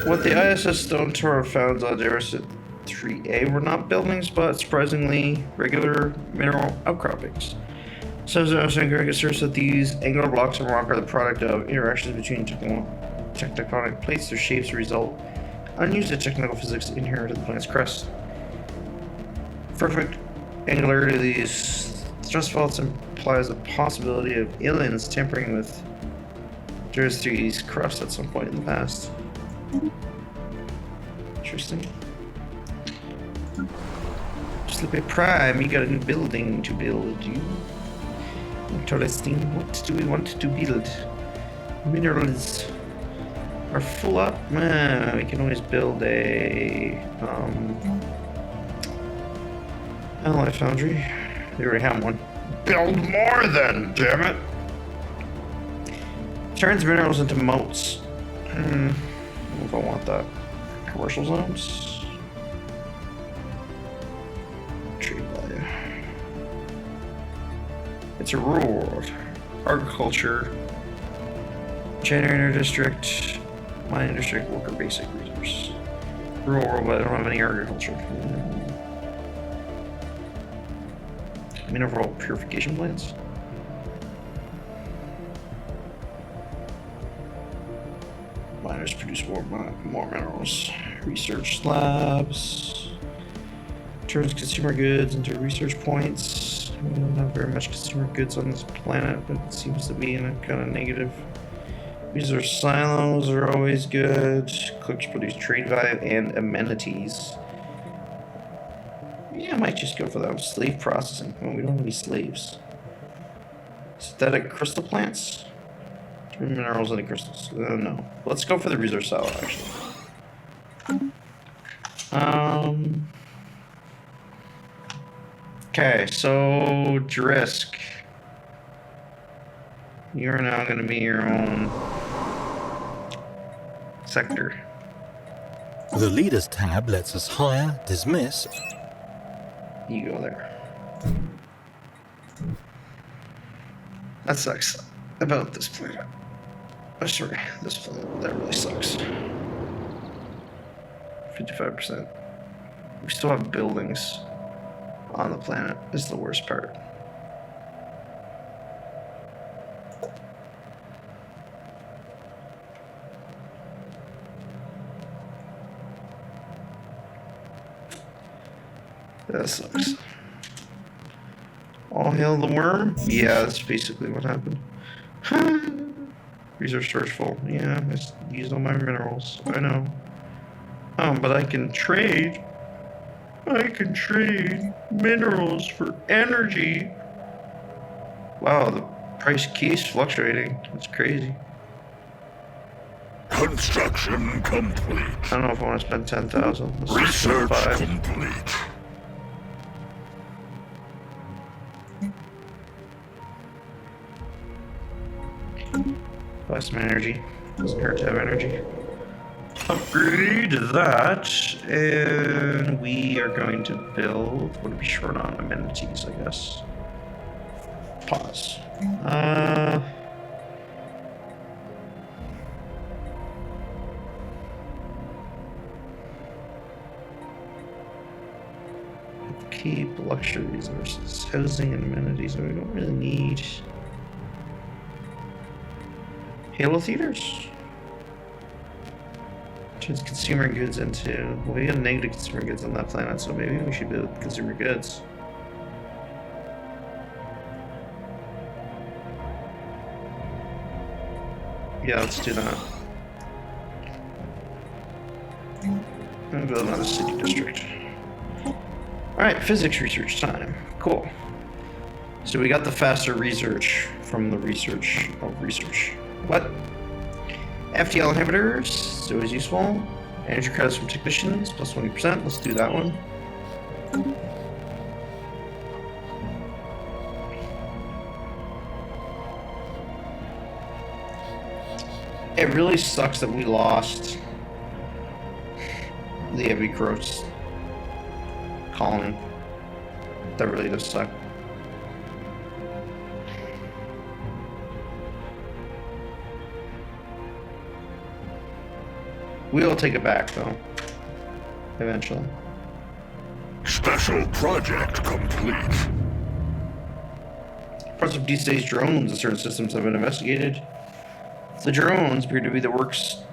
What the ISS Stone Tour found on S3-A were not buildings, but surprisingly regular mineral outcroppings. Subsurface asserts that these angular blocks of rock are the product of interactions between tectonic plates. Their shapes result unused technical physics inherent to the planet's crust. Perfect angularity of these stress faults implies a possibility of aliens tampering with S3's crust at some point in the past. Interesting. Sleepy Prime, you got a new building to build. Interesting. What do we want to build? Minerals are full up. We can always build a alloy foundry. We already have one. Build more then, damn it! Turns minerals into moats. I don't know if I want that. Commercial zones. Trade value. It's a rural world. Agriculture. Generator district. Mining district. Worker basic resource. Rural world, but I don't have any agriculture. Mineral purification plants. Miners produce more minerals. Research labs. Turns consumer goods into research points. We don't have very much consumer goods on this planet, but it seems to be in a kind of negative. Resource silos are always good. Clicks produce trade value and amenities. Yeah, I might just go for that. Slave processing. Well, we don't have any slaves. Synthetic crystal plants? Minerals and crystals. No. Let's go for the resource silo, actually. Okay, so Drisk. You're now going to be your own sector. The Leaders tab lets us hire, dismiss. You go there. That sucks about this planet. Oh, sorry, this planet, that really sucks. 55%. We still have buildings on the planet, is the worst part. That sucks. All hail the worm? Yeah, that's basically what happened. Resource storage full. Yeah, I just used all my minerals. I know. But I can trade. I can trade minerals for energy. Wow, the price keeps fluctuating. That's crazy. Construction complete. I don't know if I want to spend 10,000. Research complete. Buy some energy. Doesn't hurt to have energy. Upgrade that, and we are going to build. What are we short on? Amenities, I guess. Pause. Keep luxury resources, housing and amenities. We don't really need Halo theaters. Turns consumer goods into. Well, we got negative consumer goods on that planet, so maybe we should build consumer goods. Yeah, let's do that. And build another city district. Alright, physics research time. Cool. So we got the faster research from the research of research. What? FTL inhibitors, so it's useful. Energy credits from technicians, plus 20%. Let's do that one. It really sucks that we lost the Epicros colony. That really does suck. We'll take it back, though. Eventually. Special project complete. Parts of these drones and certain systems have been investigated. The drones appear to be the workers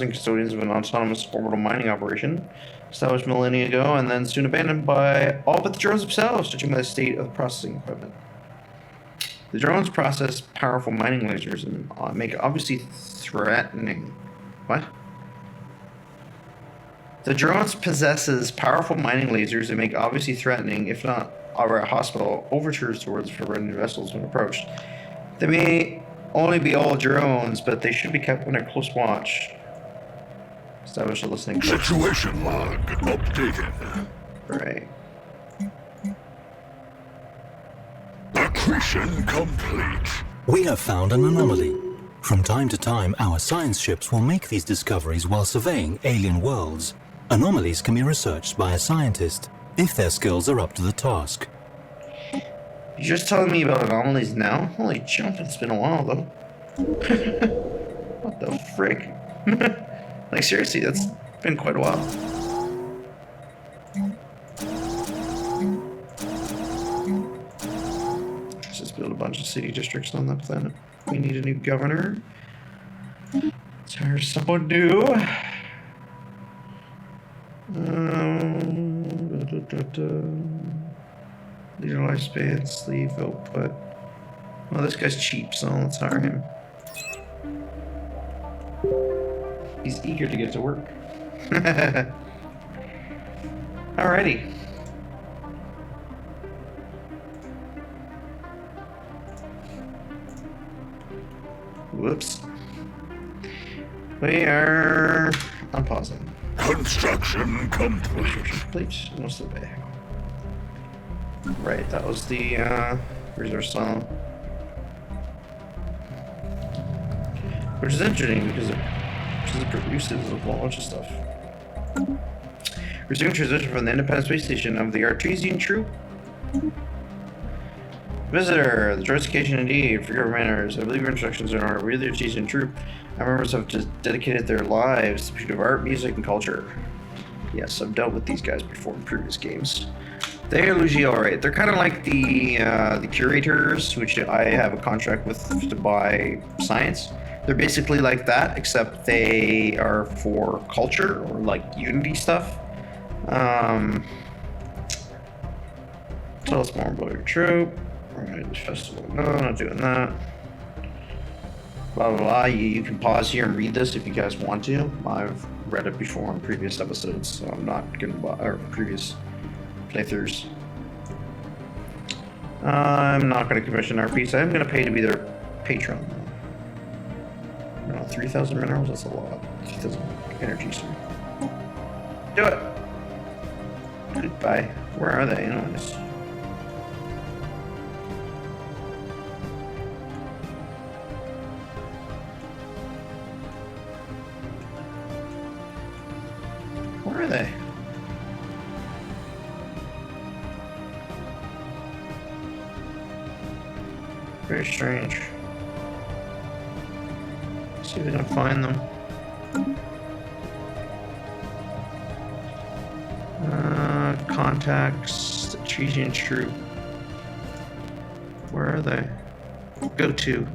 and custodians of an autonomous orbital mining operation established millennia ago and then soon abandoned by all but the drones themselves, judging by the state of the processing equipment. The drones process powerful mining lasers and make it obviously threatening. What? The drones possesses powerful mining lasers that make obviously threatening, if not outright hostile, overtures towards forbidden vessels when approached. They may only be all drones, but they should be kept under close watch. Establish a listening post. Situation log updated. Right. Accretion complete. We have found an anomaly. From time to time, our science ships will make these discoveries while surveying alien worlds. Anomalies can be researched by a scientist if their skills are up to the task. You're just telling me about anomalies now? Holy jump, it's been a while though. What the frick? Like seriously, that's been quite a while. Let's just build a bunch of city districts on that planet. We need a new governor. Let's hire someone new. Leader lifespan, sleeve output. Well, this guy's cheap, so let's hire him. He's eager to get to work. Alrighty. Whoops. We are unpausing. Construction complete. Please, most of the way. Right, that was the resource silo. Which is interesting because it produces a whole bunch of stuff. Resume transition from the independent space station of the Artesian troop. Visitor, the droid's occasion indeed. For your manners, I believe your instructions are in order. We are the Artesian troop. Our members have just dedicated their lives to the pursuit of art, music, and culture. Yes, I've dealt with these guys before in previous games. They are usually alright. They're kind of like the curators, which I have a contract with to buy science. They're basically like that, except they are for culture or like Unity stuff. Tell us more about your troop. Alright, festival. No, not doing that. Blah blah blah. You can pause here and read this if you guys want to. I've read it before in previous episodes, so I'm not gonna or previous playthroughs. I'm not gonna commission RPs. I'm gonna pay to be their patron. No, 3,000 minerals. That's a lot. 3,000 energy. Sorry. Do it. Goodbye. Where are they? Anyways. Where are they? Very strange. Let's see if we can find them. Contacts, the Cheesian troop. Where are they? Go to.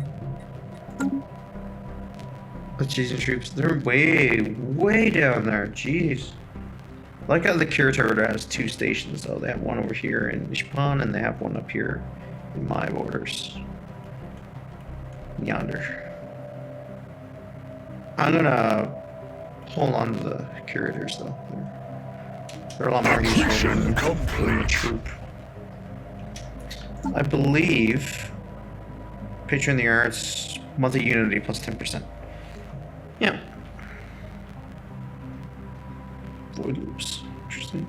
The Cheesian troops. They're way down there. Jeez. I like how the curator has two stations though. They have one over here in Ishpan and they have one up here in my borders. Yonder. I'm gonna hold on to the curators though. They're a lot more useful than the troop. I believe Patron the Arts, monthly Unity plus 10%. Yeah. Void loops. Interesting.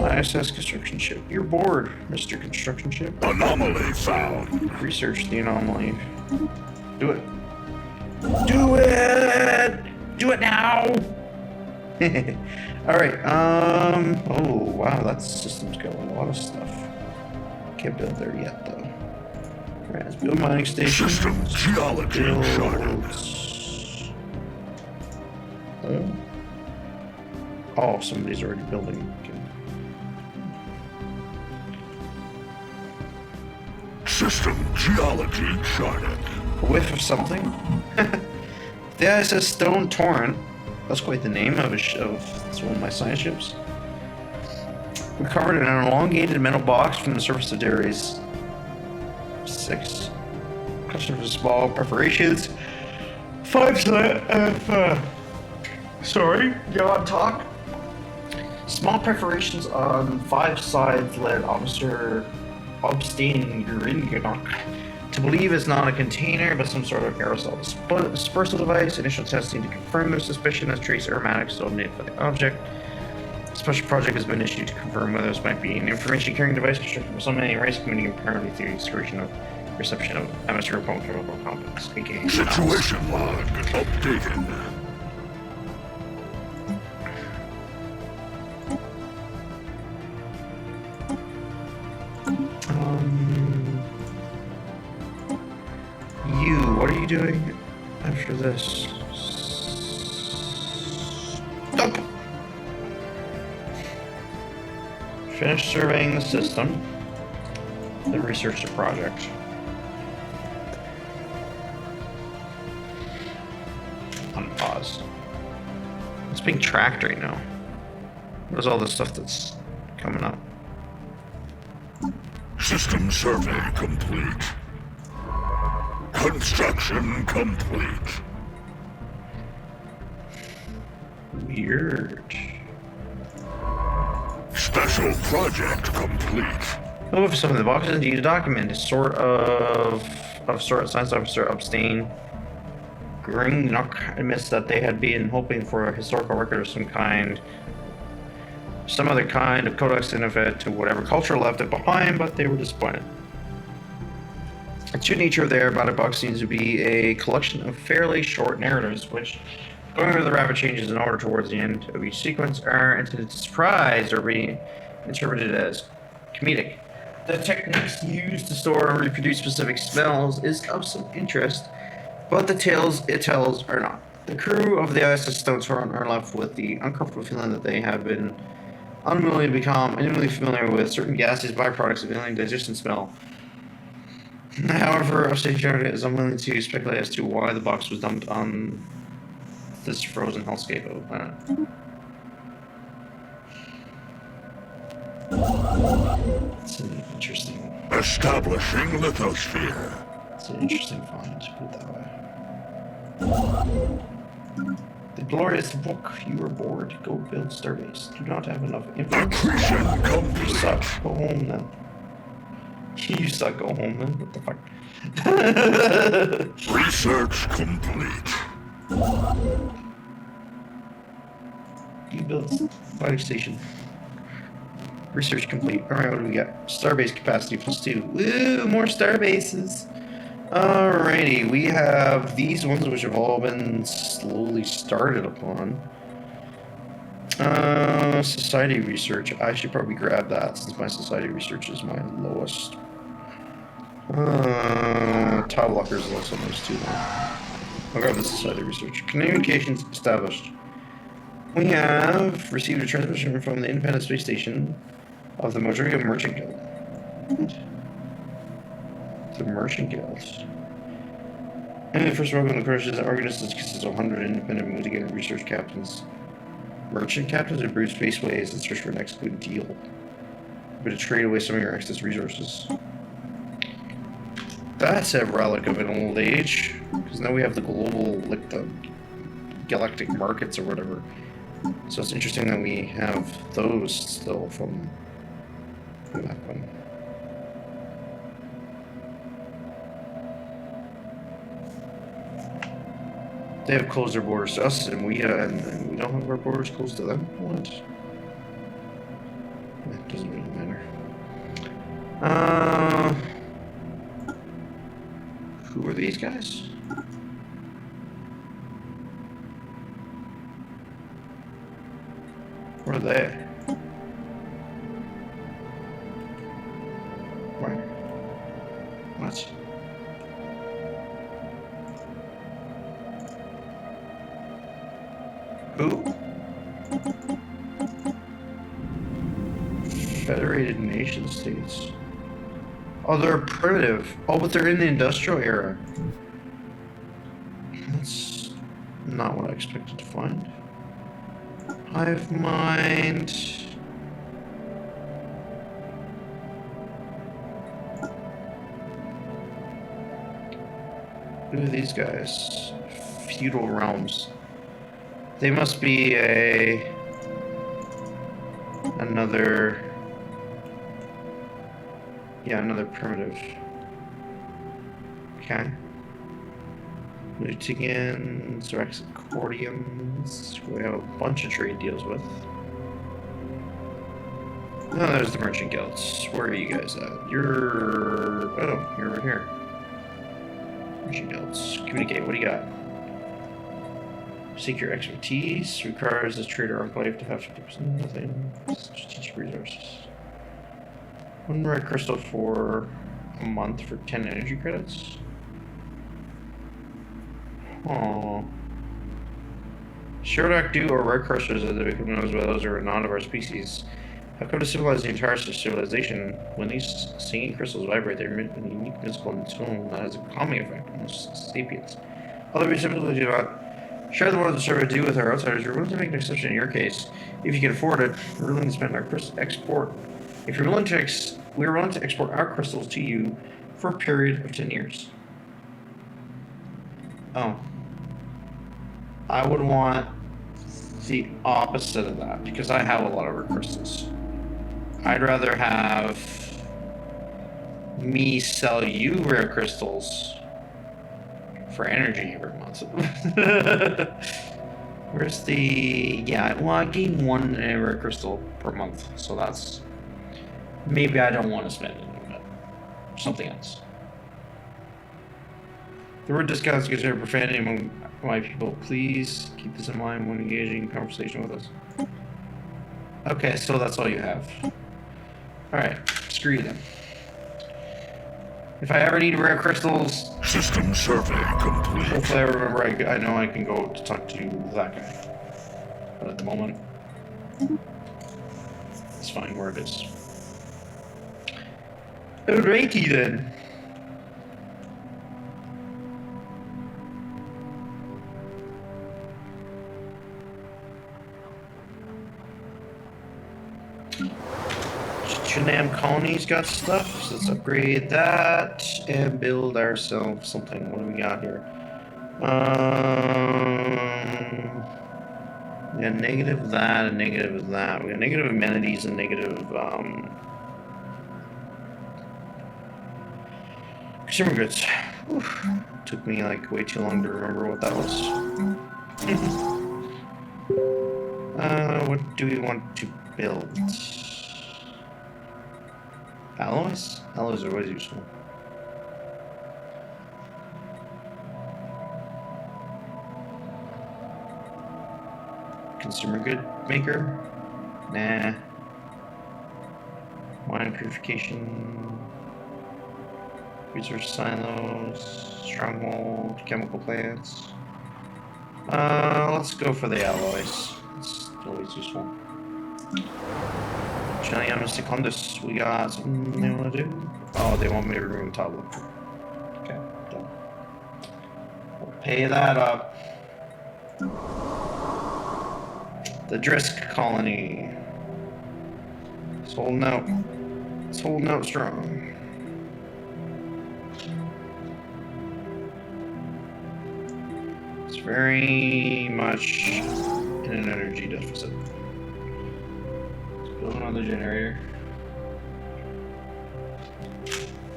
ISS construction ship. You're bored, Mr. Construction Ship. Anomaly found. Research the anomaly. Do it. Do it! Do it now! Alright, oh wow, that system's got a lot of stuff. Can't build there yet though. Alright, let's build mining station. System geology charted. Oh, somebody's already building. Okay. System geology charted. A whiff of something. The ISS Stone Torrent. That's quite the name of it's one of my science ships. Recovered in an elongated metal box from the surface of Terraris 6. Custom for small perforations. 5 sorry, yawn talk. Small perforations on 5 sides led Officer Obstain Gringanok to believe it's not a container but some sort of aerosol dispersal device. Initial testing to confirm their suspicion as trace aromatics dominated by the object. A special project has been issued to confirm whether this might be an information carrying device constructed for some race committing apparently through the excursion of reception of atmospheric chemical complex. aka Situation log updated. What are you doing after this? Stop! Finish surveying the system. Then research the project. Unpause. It's being tracked right now. Where's all the stuff that's coming up? System survey complete. Construction complete. Weird. Special project complete. Oh, if some of the boxes indeed a document. Sort of science officer Abstain Gringnok admits that they had been hoping for a historical record of some kind. Some other kind of codex in effect to whatever culture left it behind, but they were disappointed. The true nature of the aerobatic box seems to be a collection of fairly short narratives, which, going over the rapid changes in order towards the end of each sequence, are intended to surprise or be interpreted as comedic. The techniques used to store and reproduce specific smells is of some interest, but the tales it tells are not. The crew of the ISS Stone Torrent are left with the uncomfortable feeling that they have been unwillingly become intimately familiar with certain gaseous byproducts of alien digestion smell. However, Upstate Canada is unwilling to speculate as to why the box was dumped on this frozen hellscape of a planet. It's an interesting... Establishing lithosphere. It's an interesting find, to put it that way. The glorious book, you were bored. Go build Starbase. Do not have enough influence. Accretion You complete. suck. Go home then. You suck. Go home then. What the fuck? Research complete. You build fire station. Research complete. Alright, what do we got? Starbase capacity +2. Woo! More starbases! Alrighty, we have these ones which have all been slowly started upon. Society research. I should probably grab that since my society research is my lowest. Tile lockers is also nice too though. I'll grab the society research. Communications established. We have received a transmission from the Independent Space Station of the Madriga Merchant Guild. The Merchant Guild. And the first program encourages that organisms consists of 100 independent mitigated research captains, merchant captains, and brute spaceways that search for the next good deal. But to trade away some of your excess resources. That's a relic of an old age, because now we have the global, like the galactic markets or whatever. So it's interesting that we have those still from back when. They have closed their borders to us, and we don't have our borders closed to them. What? It doesn't really matter. Who are these guys? Where are they? Where? What? Who? Federated Nation States. Oh, they're primitive. Oh, but they're in the industrial era. That's not what I expected to find. Hive mind. Who are these guys? Feudal realms. They must be another primitive. Okay. Lutigans, Rexicordiums. We have a bunch of trade deals with. Oh, there's the merchant guilds. Where are you guys at? You're over here. Merchant guilds. Communicate. What do you got? Seek your expertise. Requires the trader enclave to have 50% within strategic resources. 1 red crystal for a month for 10 energy credits. Oh. Sherlock do or red crystals as they become known as those are not of our species. Have come to civilize the entire civilization. When these singing crystals vibrate, they emit a unique musical tone that has a calming effect on most sapiens. Although we simply do not share the world of serve do with our outsiders, we're willing to make an exception in your case. If you can afford it, we're willing to spend our export. If you're willing to we're willing to export our crystals to you for a period of 10 years. Oh. I would want the opposite of that, because I have a lot of rare crystals. I'd rather have me sell you rare crystals for energy every month. Where's the... Yeah, well, I gain 1 rare crystal per month, so that's... Maybe I don't want to spend it, but something else. The word discounts is considered profanity among my people. Please keep this in mind when engaging in conversation with us. Okay, so that's all you have. Alright, screw you then. If I ever need rare crystals... System survey complete. Hopefully I remember I know I can go to talk to that guy. But at the moment... It's fine where it is. Alrighty then. Shanam Colony's got stuff, so let's upgrade that and build ourselves something. What do we got here? Yeah, negative that and negative that. We got negative amenities and negative consumer goods. Oof. Took me like way too long to remember what that was. What do we want to build? Alloys? Alloys are always useful. Consumer good maker? Nah. Wine purification. Resource silos. Stronghold. Chemical plants. Let's go for the alloys. It's always useful. Secundus, we got something they want to do? Oh, they want me to remove top left. Okay, done. Pay that up. The Drisk colony. It's holding out. It's holding out strong. It's very much in an energy deficit. Let's build another generator.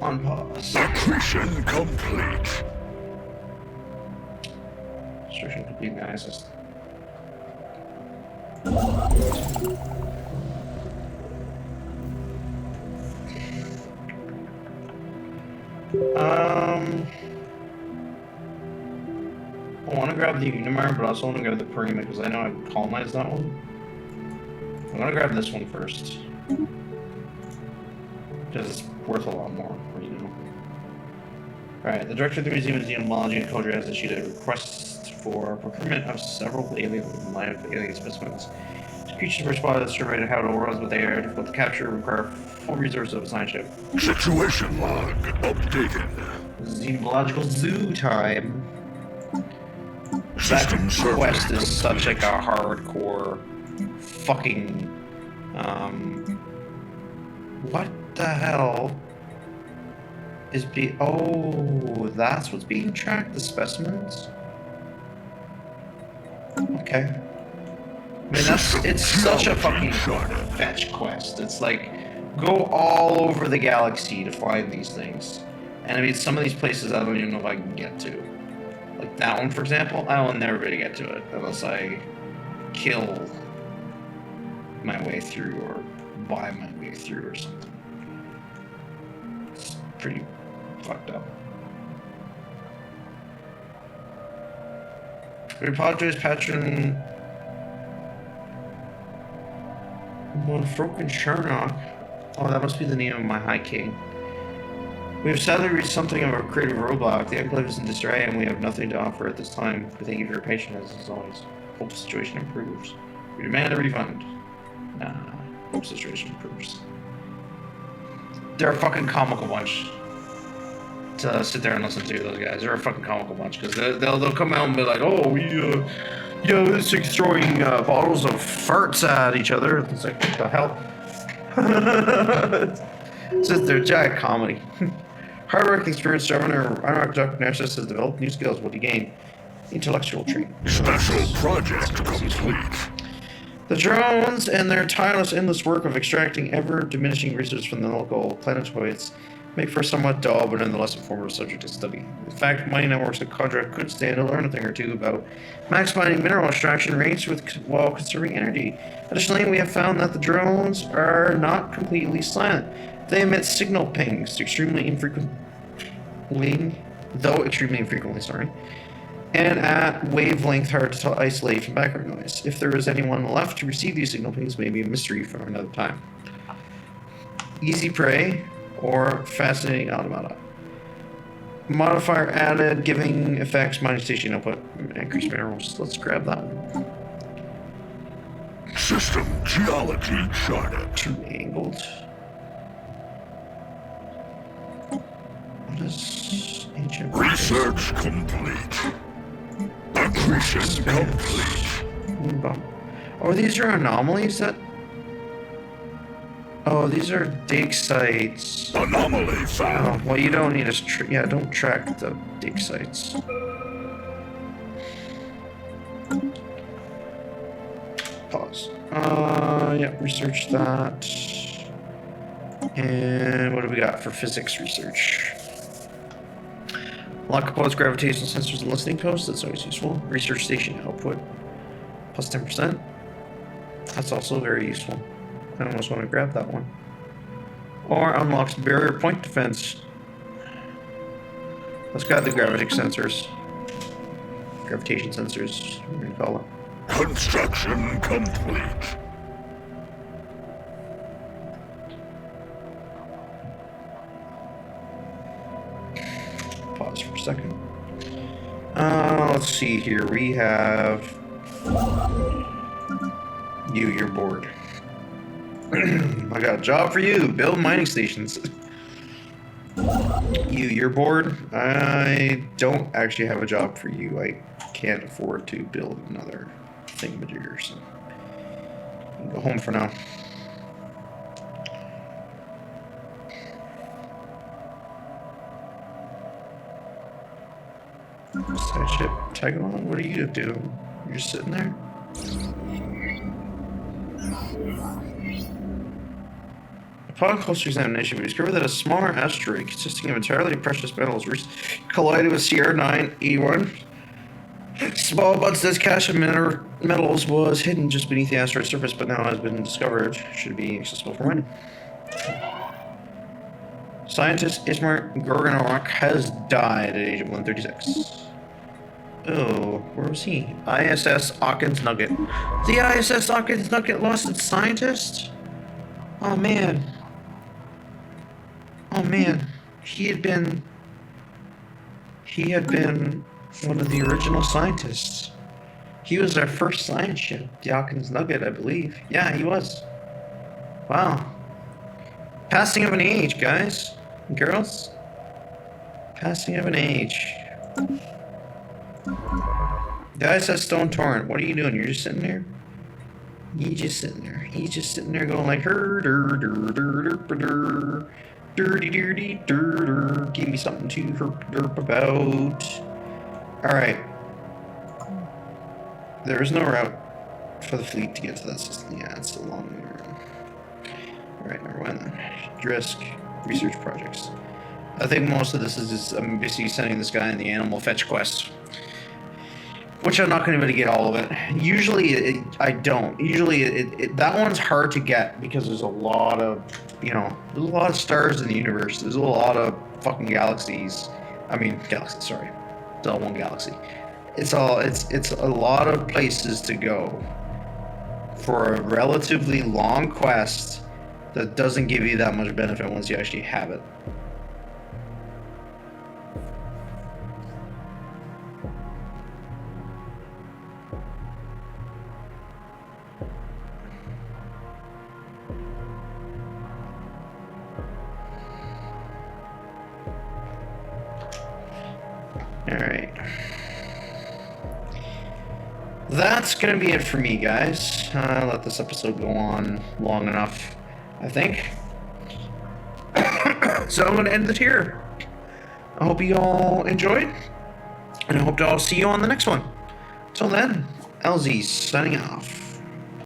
On pause. Accretion complete. Construction complete, guys. I want to grab the Unimar, but I also want to grab the Prima because I know I can colonize that one. I'm going to grab this one first. Because it's worth a lot more, you know. Alright, the director of the Museum of Xenomology and Codra has issued a request for procurement of several live alien specimens. The creatures were spotted and surveyed how it runs, but they are difficult to capture and require full resources of a science ship. Situation log updated. Xenological zoo time. System That quest survey is such like a hardcore fucking what the hell is oh, that's what's being tracked, the specimens? Okay. I mean, it's such a fucking fetch quest. It's like, go all over the galaxy to find these things. And I mean, some of these places I don't even know if I can get to. Like that one, for example, I will never be able to get to it unless I kill my way through or buy my way through or something. It's pretty fucked up. We apologize, patron Monfroken Sharnock. Oh, that must be the name of my High King. We have sadly reached something of a creative roadblock. The Enclave is in disarray and we have nothing to offer at this time. We thank you for your patience as always. Hope the situation improves. We demand a refund. Nah, hope the situation improves. They're a fucking comical bunch to sit there and listen to, those guys. They're a fucking comical bunch because they'll come out and be like, oh, we, this thing's throwing bottles of farts at each other. It's like, what the hell? It's just their giant comedy. Hardworking, experienced governor Dr. Narcissus has developed new skills. What do you gain? Intellectual trait. Special project complete. The drones and their tireless, endless work of extracting ever-diminishing resources from the local planetoids make for a somewhat dull but nonetheless informative subject to study. In fact, mining networks and Cadre could stand to learn a thing or two about maximizing mineral extraction rates while conserving energy. Additionally, we have found that the drones are not completely silent. They emit signal pings extremely infrequently, and at wavelength hard to isolate from background noise. If there is anyone left to receive these signal pings, may be a mystery for another time. Easy prey or fascinating automata. Modifier added, giving effects, mining station output, increased minerals. Let's grab that one. System geology charted. Two angled. What is ancient Research complete. Accretion complete. Oh, these are anomalies that... Oh, these are dig sites. Anomaly Oh, found. well, you don't need to... Yeah, don't track the dig sites. Pause. Yeah, research that. And what do we got for physics research? Lock composed gravitational sensors and listening posts. That's always useful. Research station output plus 10%. That's also very useful. I almost want to grab that one. Or unlocks barrier point defense. Let's grab the gravitation sensors. Gravitation sensors, what do you call it? Construction complete. Pause for a second. Let's see here. We have you. You're bored. I got a job for you. Build mining stations. You're bored? I don't actually have a job for you. I can't afford to build another thingamajigger, so you can go home for now. Sideship Tagalong, what are you doing? You're just sitting there? Upon closer examination, we discovered that a smaller asteroid consisting of entirely precious metals collided with CR981. Small abundance cache of metals was hidden just beneath the asteroid's surface, but now has been discovered. Should be accessible for mining. Scientist Ismar Gorgonarok has died at the age of 136. Oh, where was he? ISS Hawkins Nugget. The ISS Hawkins Nugget lost its scientist? Oh man. Oh man. He had been one of the original scientists. He was our first science ship, the Hawkins Nugget, I believe. Yeah, he was. Wow. Passing of an age, guys and girls. Passing of an age. The ISS Stone Torrent, what are you doing? You're just sitting there? He's just sitting there. He's just sitting there going like, give me something to herp about. Alright. There is no route for the fleet to get to that system. Yeah, it's a long way around. Alright, never mind then. Risk research projects. I think most of this is just, I'm basically sending this guy in the animal fetch quest. Which I'm not going to be able to get all of it. Usually, I don't. Usually, that one's hard to get because there's a lot of, there's a lot of stars in the universe. There's a lot of fucking galaxies. I mean, galaxies, sorry. It's all one galaxy. It's a lot of places to go for a relatively long quest that doesn't give you that much benefit once you actually have it. Alright. That's gonna be it for me, guys. I'll let this episode go on long enough, I think. So I'm gonna end it here. I hope you all enjoyed, and I hope to all see you on the next one. Till then, LZ signing off.